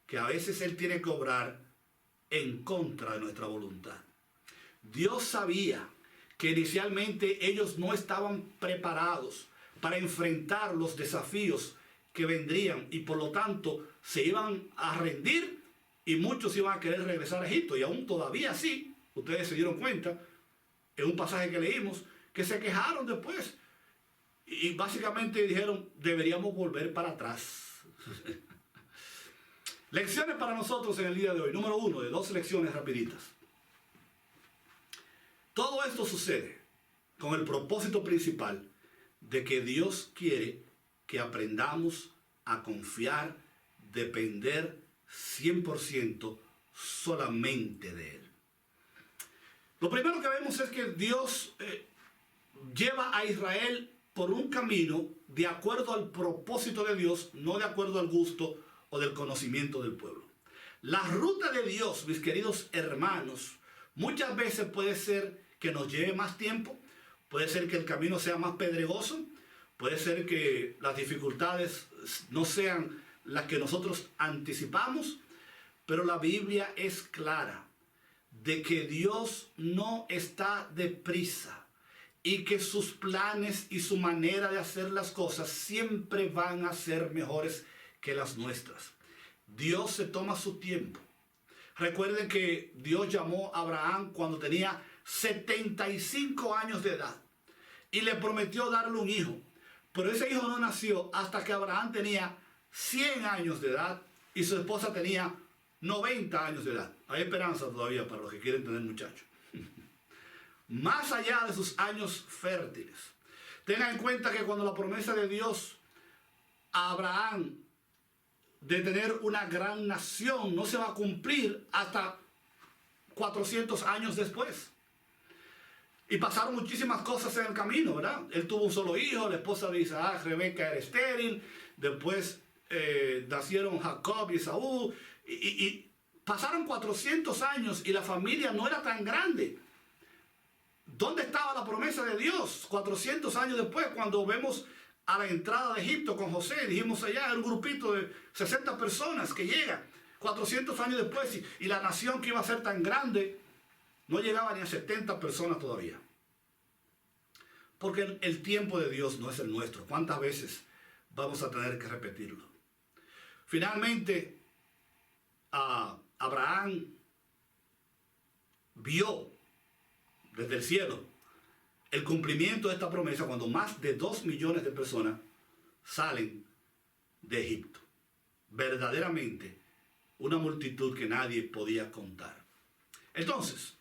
que a veces Él tiene que obrar en contra de nuestra voluntad. Dios sabía que inicialmente ellos no estaban preparados para enfrentar los desafíos que vendrían y por lo tanto se iban a rendir y muchos iban a querer regresar a Egipto. Y aún todavía sí, ustedes se dieron cuenta en un pasaje que leímos, que se quejaron después y básicamente dijeron, deberíamos volver para atrás. Lecciones para nosotros en el día de hoy. Número 1 de 2 lecciones rapiditas. Todo esto sucede con el propósito principal de que Dios quiere que aprendamos a confiar, depender 100% solamente de Él. Lo primero que vemos es que Dios lleva a Israel por un camino de acuerdo al propósito de Dios, no de acuerdo al gusto o del conocimiento del pueblo. La ruta de Dios, mis queridos hermanos, muchas veces puede ser que nos lleve más tiempo, puede ser que el camino sea más pedregoso, puede ser que las dificultades no sean las que nosotros anticipamos, pero la Biblia es clara de que Dios no está deprisa y que sus planes y su manera de hacer las cosas siempre van a ser mejores que las nuestras. Dios se toma su tiempo. Recuerden que Dios llamó a Abraham cuando tenía 75 años de edad y le prometió darle un hijo, pero ese hijo no nació hasta que Abraham tenía 100 años de edad y su esposa tenía 90 años de edad. Hay esperanza todavía para los que quieren tener muchachos. Más allá de sus años fértiles. Tengan en cuenta que cuando la promesa de Dios a Abraham de tener una gran nación no se va a cumplir hasta 400 años después. Y pasaron muchísimas cosas en el camino, ¿verdad? Él tuvo un solo hijo, la esposa de Isaac, Rebeca, era estéril. Después nacieron Jacob y Esaú. Y Pasaron 400 años y la familia no era tan grande. ¿Dónde estaba la promesa de Dios? 400 años después, cuando vemos a la entrada de Egipto con José, dijimos allá, era un grupito de 60 personas que llega 400 años después, y la nación que iba a ser tan grande no llegaba ni a 70 personas todavía. Porque el tiempo de Dios no es el nuestro. ¿Cuántas veces vamos a tener que repetirlo? Finalmente, Abraham vio desde el cielo el cumplimiento de esta promesa cuando más de 2 millones de personas salen de Egipto. Verdaderamente una multitud que nadie podía contar. Entonces,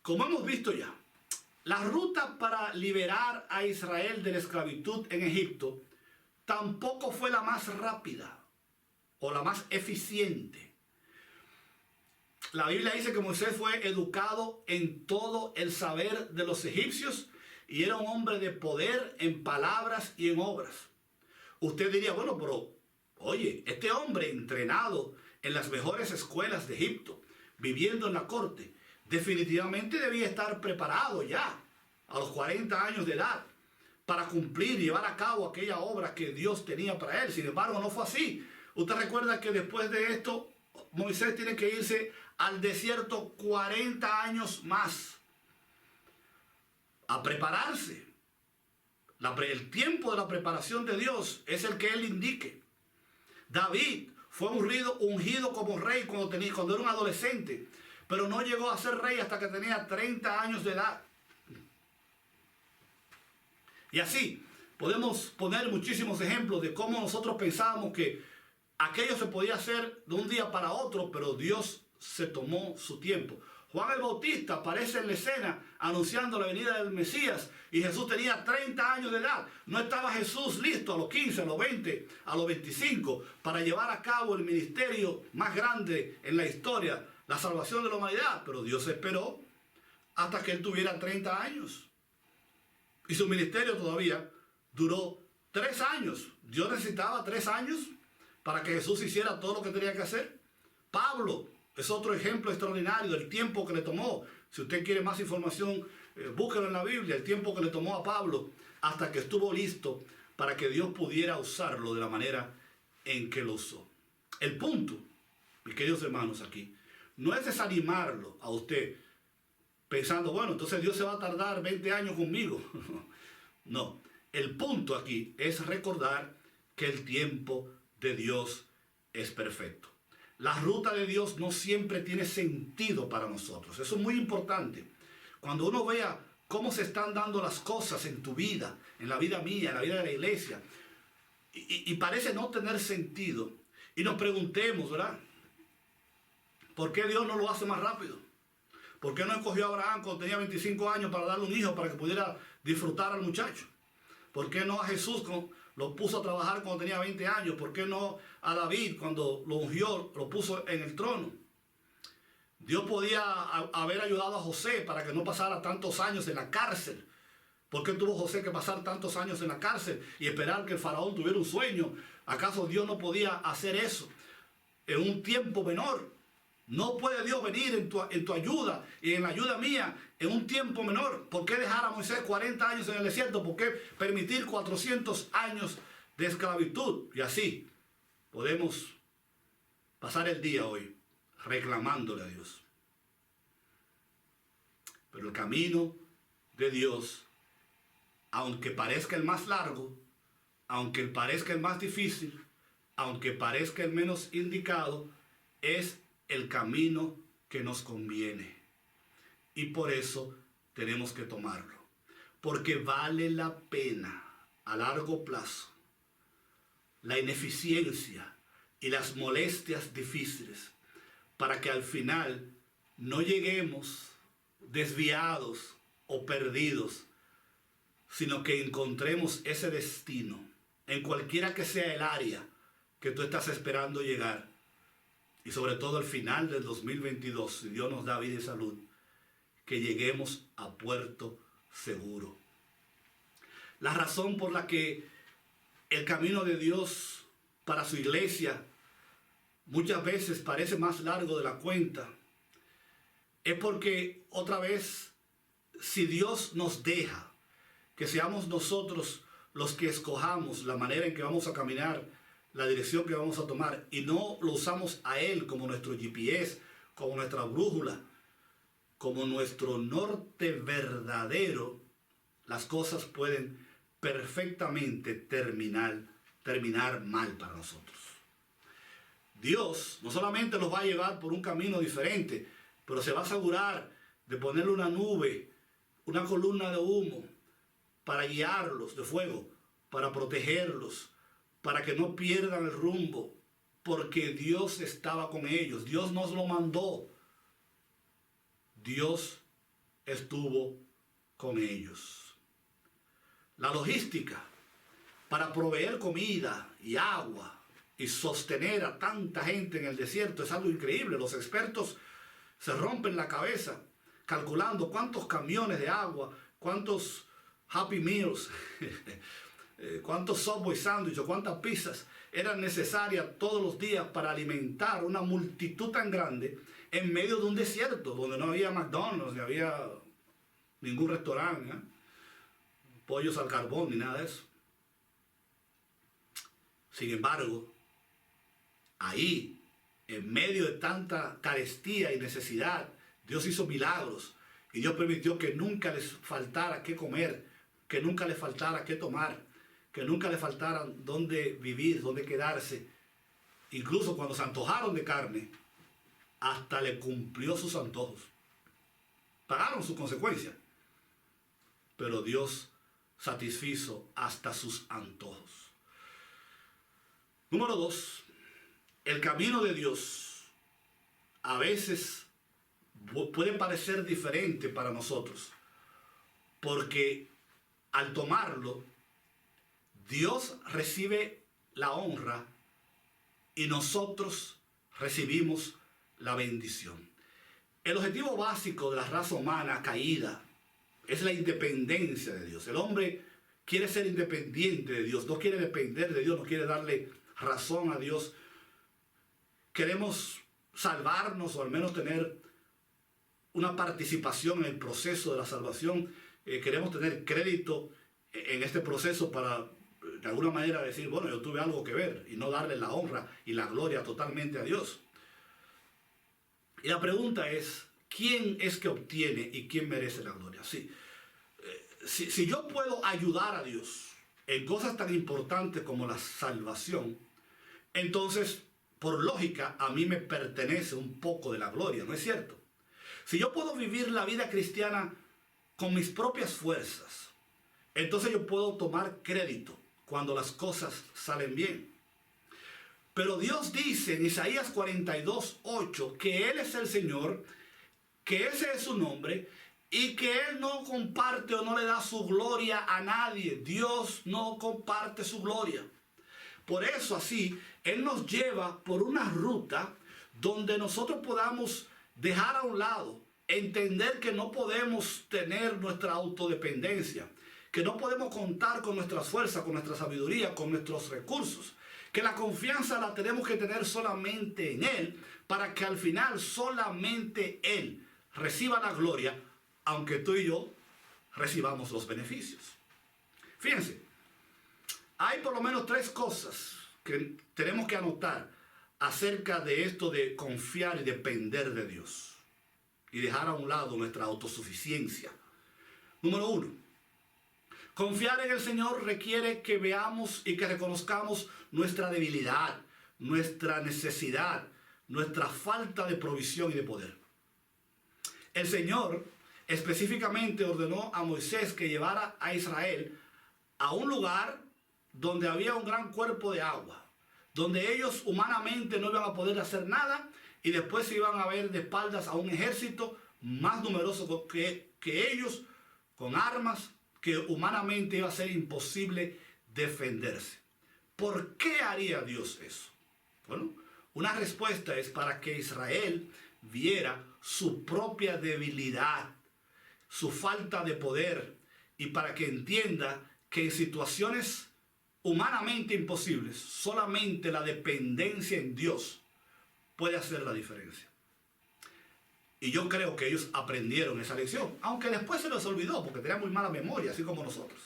como hemos visto ya, la ruta para liberar a Israel de la esclavitud en Egipto tampoco fue la más rápida o la más eficiente. La Biblia dice que Moisés fue educado en todo el saber de los egipcios y era un hombre de poder en palabras y en obras. Usted diría, bueno, pero oye, este hombre entrenado en las mejores escuelas de Egipto, viviendo en la corte, definitivamente debía estar preparado ya a los 40 años de edad para cumplir y llevar a cabo aquella obra que Dios tenía para él. Sin embargo, no fue así. Usted recuerda que después de esto, Moisés tiene que irse al desierto 40 años más a prepararse. El tiempo de la preparación de Dios es el que él indique. David fue ungido como rey cuando era un adolescente, pero no llegó a ser rey hasta que tenía 30 años de edad. Y así podemos poner muchísimos ejemplos de cómo nosotros pensábamos que aquello se podía hacer de un día para otro, pero Dios se tomó su tiempo. Juan el Bautista aparece en la escena anunciando la venida del Mesías y Jesús tenía 30 años de edad. No estaba Jesús listo a los 15, a los 20, a los 25 para llevar a cabo el ministerio más grande en la historia, la salvación de la humanidad. Pero Dios esperó hasta que él tuviera 30 años. Y su ministerio todavía duró 3 años. Dios necesitaba 3 años para que Jesús hiciera todo lo que tenía que hacer. Pablo es otro ejemplo extraordinario del tiempo que le tomó. Si usted quiere más información, búsquelo en la Biblia. El tiempo que le tomó a Pablo hasta que estuvo listo para que Dios pudiera usarlo de la manera en que lo usó. El punto, mis queridos hermanos, aquí, no es desanimarlo a usted pensando, bueno, entonces Dios se va a tardar 20 años conmigo. No, el punto aquí es recordar que el tiempo de Dios es perfecto. La ruta de Dios no siempre tiene sentido para nosotros. Eso es muy importante. Cuando uno vea cómo se están dando las cosas en tu vida, en la vida mía, en la vida de la iglesia, y parece no tener sentido, y nos preguntemos, ¿verdad? ¿Por qué Dios no lo hace más rápido? ¿Por qué no escogió a Abraham cuando tenía 25 años para darle un hijo para que pudiera disfrutar al muchacho? ¿Por qué no a Jesús lo puso a trabajar cuando tenía 20 años? ¿Por qué no a David cuando lo ungió, lo puso en el trono? Dios podía haber ayudado a José para que no pasara tantos años en la cárcel. ¿Por qué tuvo José que pasar tantos años en la cárcel y esperar que el faraón tuviera un sueño? ¿Acaso Dios no podía hacer eso en un tiempo menor? ¿No puede Dios venir en tu ayuda y en la ayuda mía en un tiempo menor? ¿Por qué dejar a Moisés 40 años en el desierto? ¿Por qué permitir 400 años de esclavitud? Y así podemos pasar el día hoy reclamándole a Dios. Pero el camino de Dios, aunque parezca el más largo, aunque parezca el más difícil, aunque parezca el menos indicado, es el camino que nos conviene. Y por eso tenemos que tomarlo. Porque vale la pena a largo plazo la ineficiencia y las molestias difíciles para que al final no lleguemos desviados o perdidos, sino que encontremos ese destino en cualquiera que sea el área que tú estás esperando llegar. Y sobre todo al final del 2022, si Dios nos da vida y salud, que lleguemos a puerto seguro. La razón por la que el camino de Dios para su iglesia muchas veces parece más largo de la cuenta, es porque otra vez, si Dios nos deja que seamos nosotros los que escojamos la manera en que vamos a caminar, la dirección que vamos a tomar, y no lo usamos a Él como nuestro GPS, como nuestra brújula, como nuestro norte verdadero, las cosas pueden perfectamente terminar mal para nosotros. Dios no solamente los va a llevar por un camino diferente, pero se va a asegurar de ponerle una nube, una columna de humo, para guiarlos de fuego, para protegerlos, para que no pierdan el rumbo, porque Dios estaba con ellos. Dios nos lo mandó. Dios estuvo con ellos. La logística para proveer comida y agua y sostener a tanta gente en el desierto es algo increíble. Los expertos se rompen la cabeza calculando cuántos camiones de agua, cuántos Happy Meals, cuántos Subway sándwiches, cuántas pizzas eran necesarias todos los días para alimentar una multitud tan grande en medio de un desierto donde no había McDonald's, ni había ningún restaurante, pollos al carbón, ni nada de eso. Sin embargo, ahí, en medio de tanta carestía y necesidad, Dios hizo milagros y Dios permitió que nunca les faltara qué comer, que nunca les faltara qué tomar, que nunca les faltara dónde vivir, dónde quedarse. Incluso cuando se antojaron de carne, hasta le cumplió sus antojos. Pagaron sus consecuencias, pero Dios satisfizo hasta sus antojos. Número 2, el camino de Dios a veces puede parecer diferente para nosotros, porque al tomarlo, Dios recibe la honra y nosotros recibimos la bendición. El objetivo básico de la raza humana caída es la independencia de Dios. El hombre quiere ser independiente de Dios, no quiere depender de Dios, no quiere darle razón a Dios. Queremos salvarnos o al menos tener una participación en el proceso de la salvación. Queremos tener crédito en este proceso para de alguna manera decir, bueno, yo tuve algo que ver, y no darle la honra y la gloria totalmente a Dios. Y la pregunta es, ¿quién es que obtiene y quién merece la gloria? Si yo puedo ayudar a Dios en cosas tan importantes como la salvación, entonces, por lógica, a mí me pertenece un poco de la gloria, ¿no es cierto? Si yo puedo vivir la vida cristiana con mis propias fuerzas, entonces yo puedo tomar crédito cuando las cosas salen bien. Pero Dios dice en Isaías 42:8 que Él es el Señor, que ese es su nombre y que Él no comparte o no le da su gloria a nadie. Dios no comparte su gloria. Por eso así, Él nos lleva por una ruta donde nosotros podamos dejar a un lado, entender que no podemos tener nuestra autodependencia, que no podemos contar con nuestras fuerzas, con nuestra sabiduría, con nuestros recursos, que la confianza la tenemos que tener solamente en Él, para que al final solamente Él reciba la gloria, aunque tú y yo recibamos los beneficios. Fíjense, hay por lo menos 3 cosas que tenemos que anotar acerca de esto de confiar y depender de Dios y dejar a un lado nuestra autosuficiencia. Número 1. Confiar en el Señor requiere que veamos y que reconozcamos nuestra debilidad, nuestra necesidad, nuestra falta de provisión y de poder. El Señor específicamente ordenó a Moisés que llevara a Israel a un lugar donde había un gran cuerpo de agua, donde ellos humanamente no iban a poder hacer nada y después se iban a ver de espaldas a un ejército más numeroso que ellos, con armas que humanamente iba a ser imposible defenderse. ¿Por qué haría Dios eso? Bueno, una respuesta es para que Israel viera su propia debilidad, su falta de poder, y para que entienda que en situaciones humanamente imposibles, solamente la dependencia en Dios puede hacer la diferencia. Y yo creo que ellos aprendieron esa lección, aunque después se les olvidó porque tenían muy mala memoria, así como nosotros.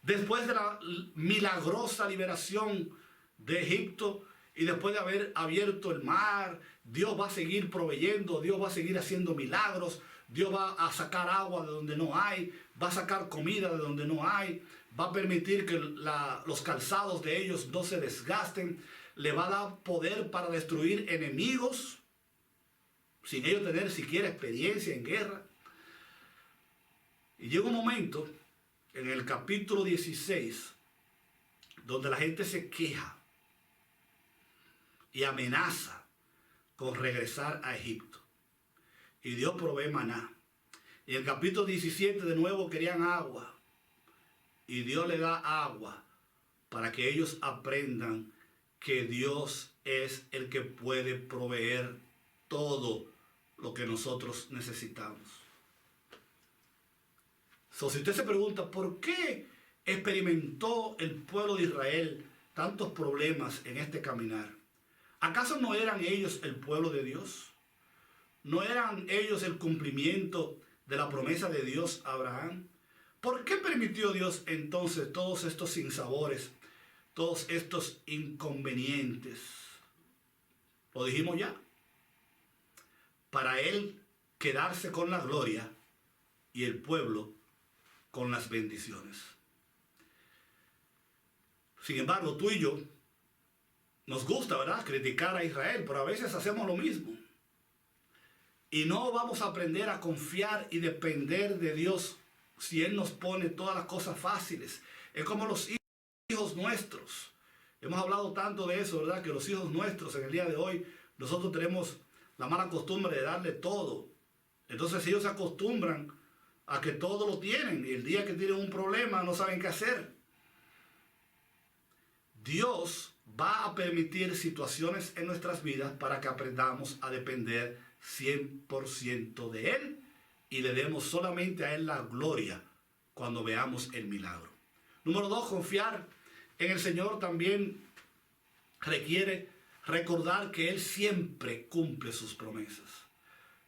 Después de la milagrosa liberación de Egipto y después de haber abierto el mar, Dios va a seguir proveyendo, Dios va a seguir haciendo milagros, Dios va a sacar agua de donde no hay, va a sacar comida de donde no hay, va a permitir que los calzados de ellos no se desgasten, le va a dar poder para destruir enemigos, sin ellos tener siquiera experiencia en guerra. Y llega un momento, en el capítulo 16, donde la gente se queja y amenaza con regresar a Egipto. Y Dios provee maná. Y en el capítulo 17 de nuevo querían agua. Y Dios le da agua para que ellos aprendan que Dios es el que puede proveer todo lo que nosotros necesitamos. Si usted se pregunta, ¿por qué experimentó el pueblo de Israel tantos problemas en este caminar? ¿Acaso no eran ellos el pueblo de Dios? ¿No eran ellos el cumplimiento de la promesa de Dios a Abraham? ¿Por qué permitió Dios entonces todos estos sinsabores, todos estos inconvenientes? Lo dijimos ya. Para Él quedarse con la gloria y el pueblo con las bendiciones. Sin embargo, tú y yo nos gusta, ¿verdad?, criticar a Israel, pero a veces hacemos lo mismo. Y no vamos a aprender a confiar y depender de Dios si Él nos pone todas las cosas fáciles. Es como los hijos nuestros. Hemos hablado tanto de eso, ¿verdad?, que los hijos nuestros en el día de hoy, nosotros tenemos la mala costumbre de darle todo. Entonces ellos se acostumbran a que todo lo tienen y el día que tienen un problema no saben qué hacer. Dios va a permitir situaciones en nuestras vidas para que aprendamos a depender 100% de Él y le demos solamente a Él la gloria cuando veamos el milagro. Número 2, confiar en el Señor también requiere recordar que Él siempre cumple sus promesas.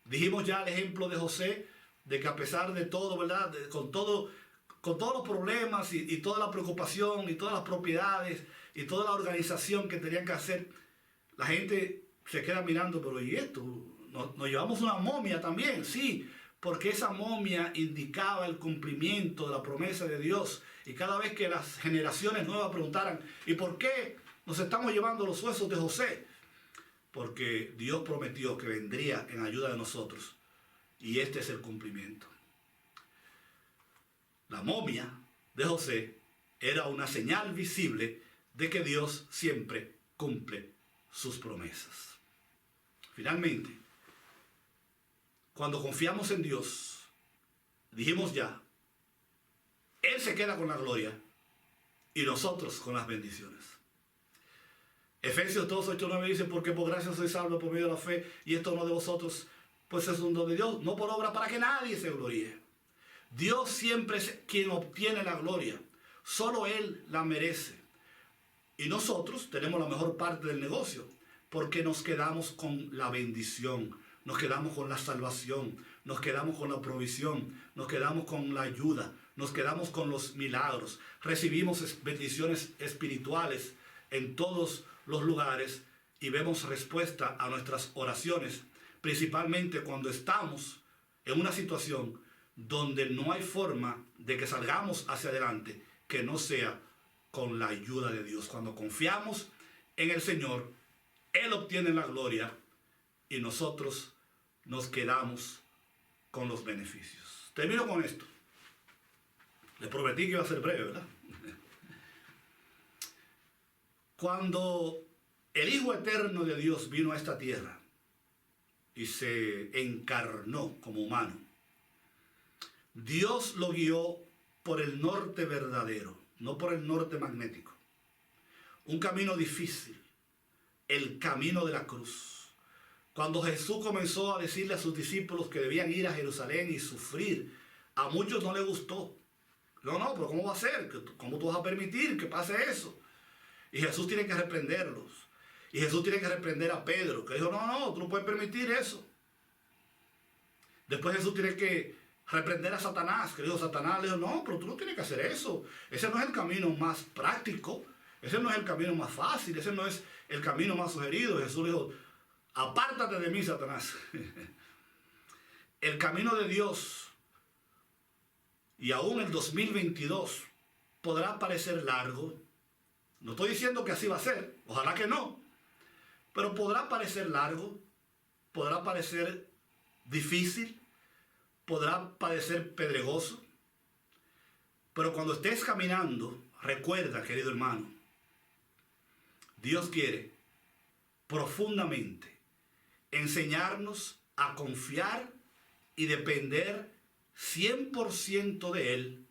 Dijimos ya el ejemplo de José, de que a pesar de todo, ¿verdad?, con todos los problemas y toda la preocupación y todas las propiedades y toda la organización que tenían que hacer, la gente se queda mirando, pero ¿y esto? ¿Nos llevamos una momia también? Sí, porque esa momia indicaba el cumplimiento de la promesa de Dios. Y cada vez que las generaciones nuevas preguntaran, ¿y por qué nos estamos llevando los huesos de José? Porque Dios prometió que vendría en ayuda de nosotros. Y este es el cumplimiento. La momia de José era una señal visible de que Dios siempre cumple sus promesas. Finalmente, cuando confiamos en Dios, dijimos ya, Él se queda con la gloria y nosotros con las bendiciones. Efesios 2, 8, 9 dice, porque por gracia sois salvos por medio de la fe, y esto no de vosotros, pues es un don de Dios, no por obra para que nadie se gloríe. Dios siempre es quien obtiene la gloria, solo Él la merece. Y nosotros tenemos la mejor parte del negocio, porque nos quedamos con la bendición, nos quedamos con la salvación, nos quedamos con la provisión, nos quedamos con la ayuda, nos quedamos con los milagros, recibimos bendiciones espirituales en todos los lugares y vemos respuesta a nuestras oraciones, principalmente cuando estamos en una situación donde no hay forma de que salgamos hacia adelante que no sea con la ayuda de Dios. Cuando confiamos en el Señor, Él obtiene la gloria y nosotros nos quedamos con los beneficios. Termino con esto. Les prometí que iba a ser breve, ¿verdad? Cuando el Hijo Eterno de Dios vino a esta tierra y se encarnó como humano, Dios lo guió por el norte verdadero, no por el norte magnético. Un camino difícil, el camino de la cruz. Cuando Jesús comenzó a decirle a sus discípulos que debían ir a Jerusalén y sufrir, a muchos no les gustó. No, pero ¿cómo va a ser? ¿Cómo tú vas a permitir que pase eso? Y Jesús tiene que reprenderlos. Y Jesús tiene que reprender a Pedro, que dijo, no, tú no puedes permitir eso. Después Jesús tiene que reprender a Satanás, que dijo, Satanás le dijo, no, pero tú no tienes que hacer eso. Ese no es el camino más práctico, ese no es el camino más fácil, ese no es el camino más sugerido. Jesús le dijo, apártate de mí, Satanás. El camino de Dios, y aún el 2022, podrá parecer largo. No estoy diciendo que así va a ser, ojalá que no, pero podrá parecer largo, podrá parecer difícil, podrá parecer pedregoso, pero cuando estés caminando, recuerda, querido hermano, Dios quiere profundamente enseñarnos a confiar y depender 100% de Él,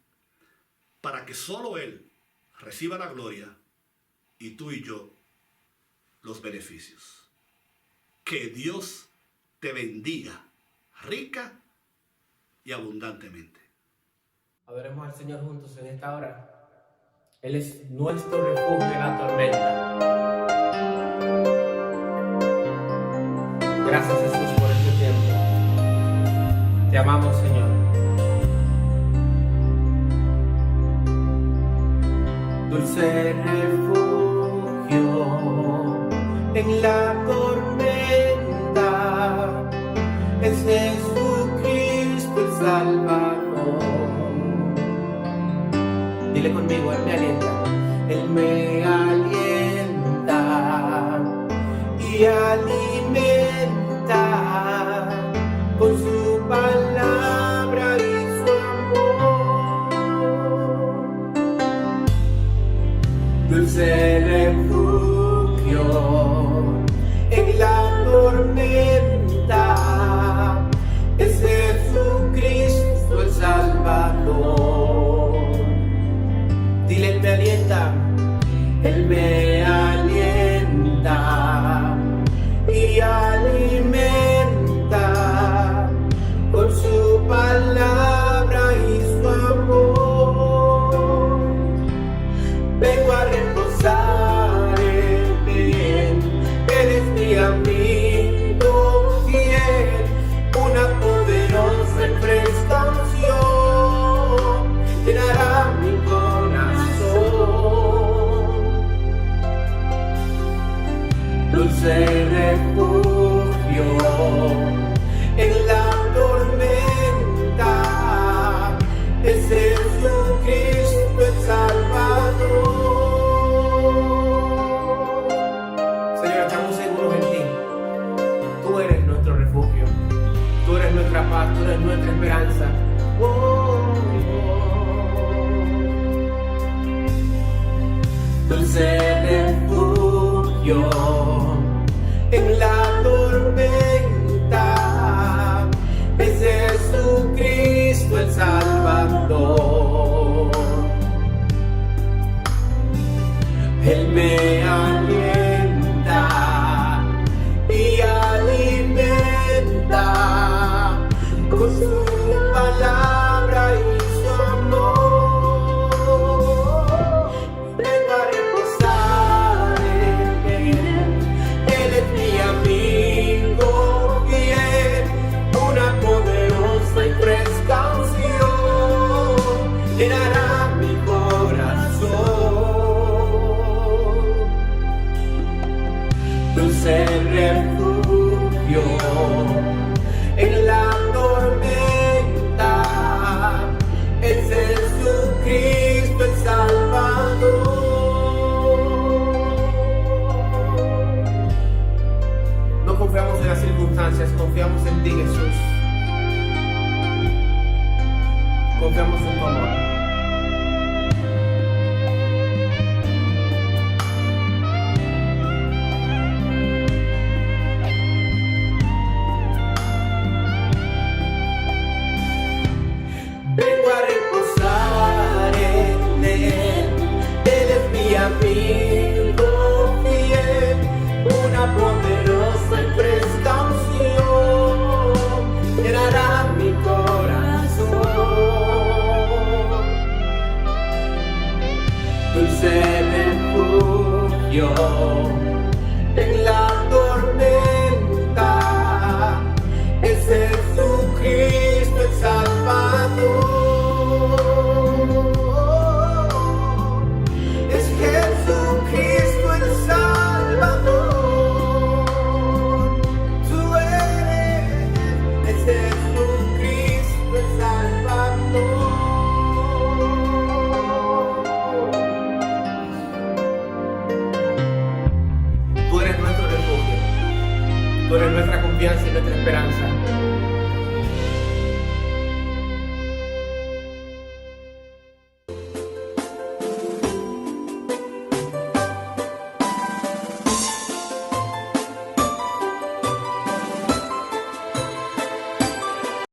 para que solo Él reciba la gloria y tú y yo los beneficios. Que Dios te bendiga rica y abundantemente. Adoremos al Señor juntos en esta hora. Él es nuestro refugio en la tormenta. Gracias, Jesús, por este tiempo. Te amamos, Señor. Dulce refugio en la tormenta, es Jesucristo el Salvador. Dile conmigo, Él me alienta, Él me alienta y alimenta con su palabra y su amor. Dulce refugio en la tormenta, es Jesucristo el Salvador. Dile, Él me alienta, Él me alienta y alimenta con su palabra y su amor. Vengo a reposar en Él, Él es mi amigo fiel, una poderosa y fresca unción llenará mi corazón. Dulce refugio en la tormenta, es Jesucristo el Salvador. Señor, estamos seguros en ti. Tú eres nuestro refugio, tú eres nuestra paz, tú eres nuestra esperanza. Dulce refugio en la tormenta, es Jesucristo el Salvador. Él me alienta y alimenta con su palabra y su amor. Vengo a reposar en Él, Él es mi amigo fiel, una poderosa y fresca unción llenará mi corazón. Dulce refugio en la tormenta, es Jesucristo el Salvador. No confiamos en las circunstancias, confiamos en ti, Jesús. Confiamos en tu amor. Vengo a reposar en Él, Él es mi amigo fiel, una poderosa y fresca unción llenará mi corazón. Dulce refugio en Tú eres nuestra confianza y nuestra esperanza.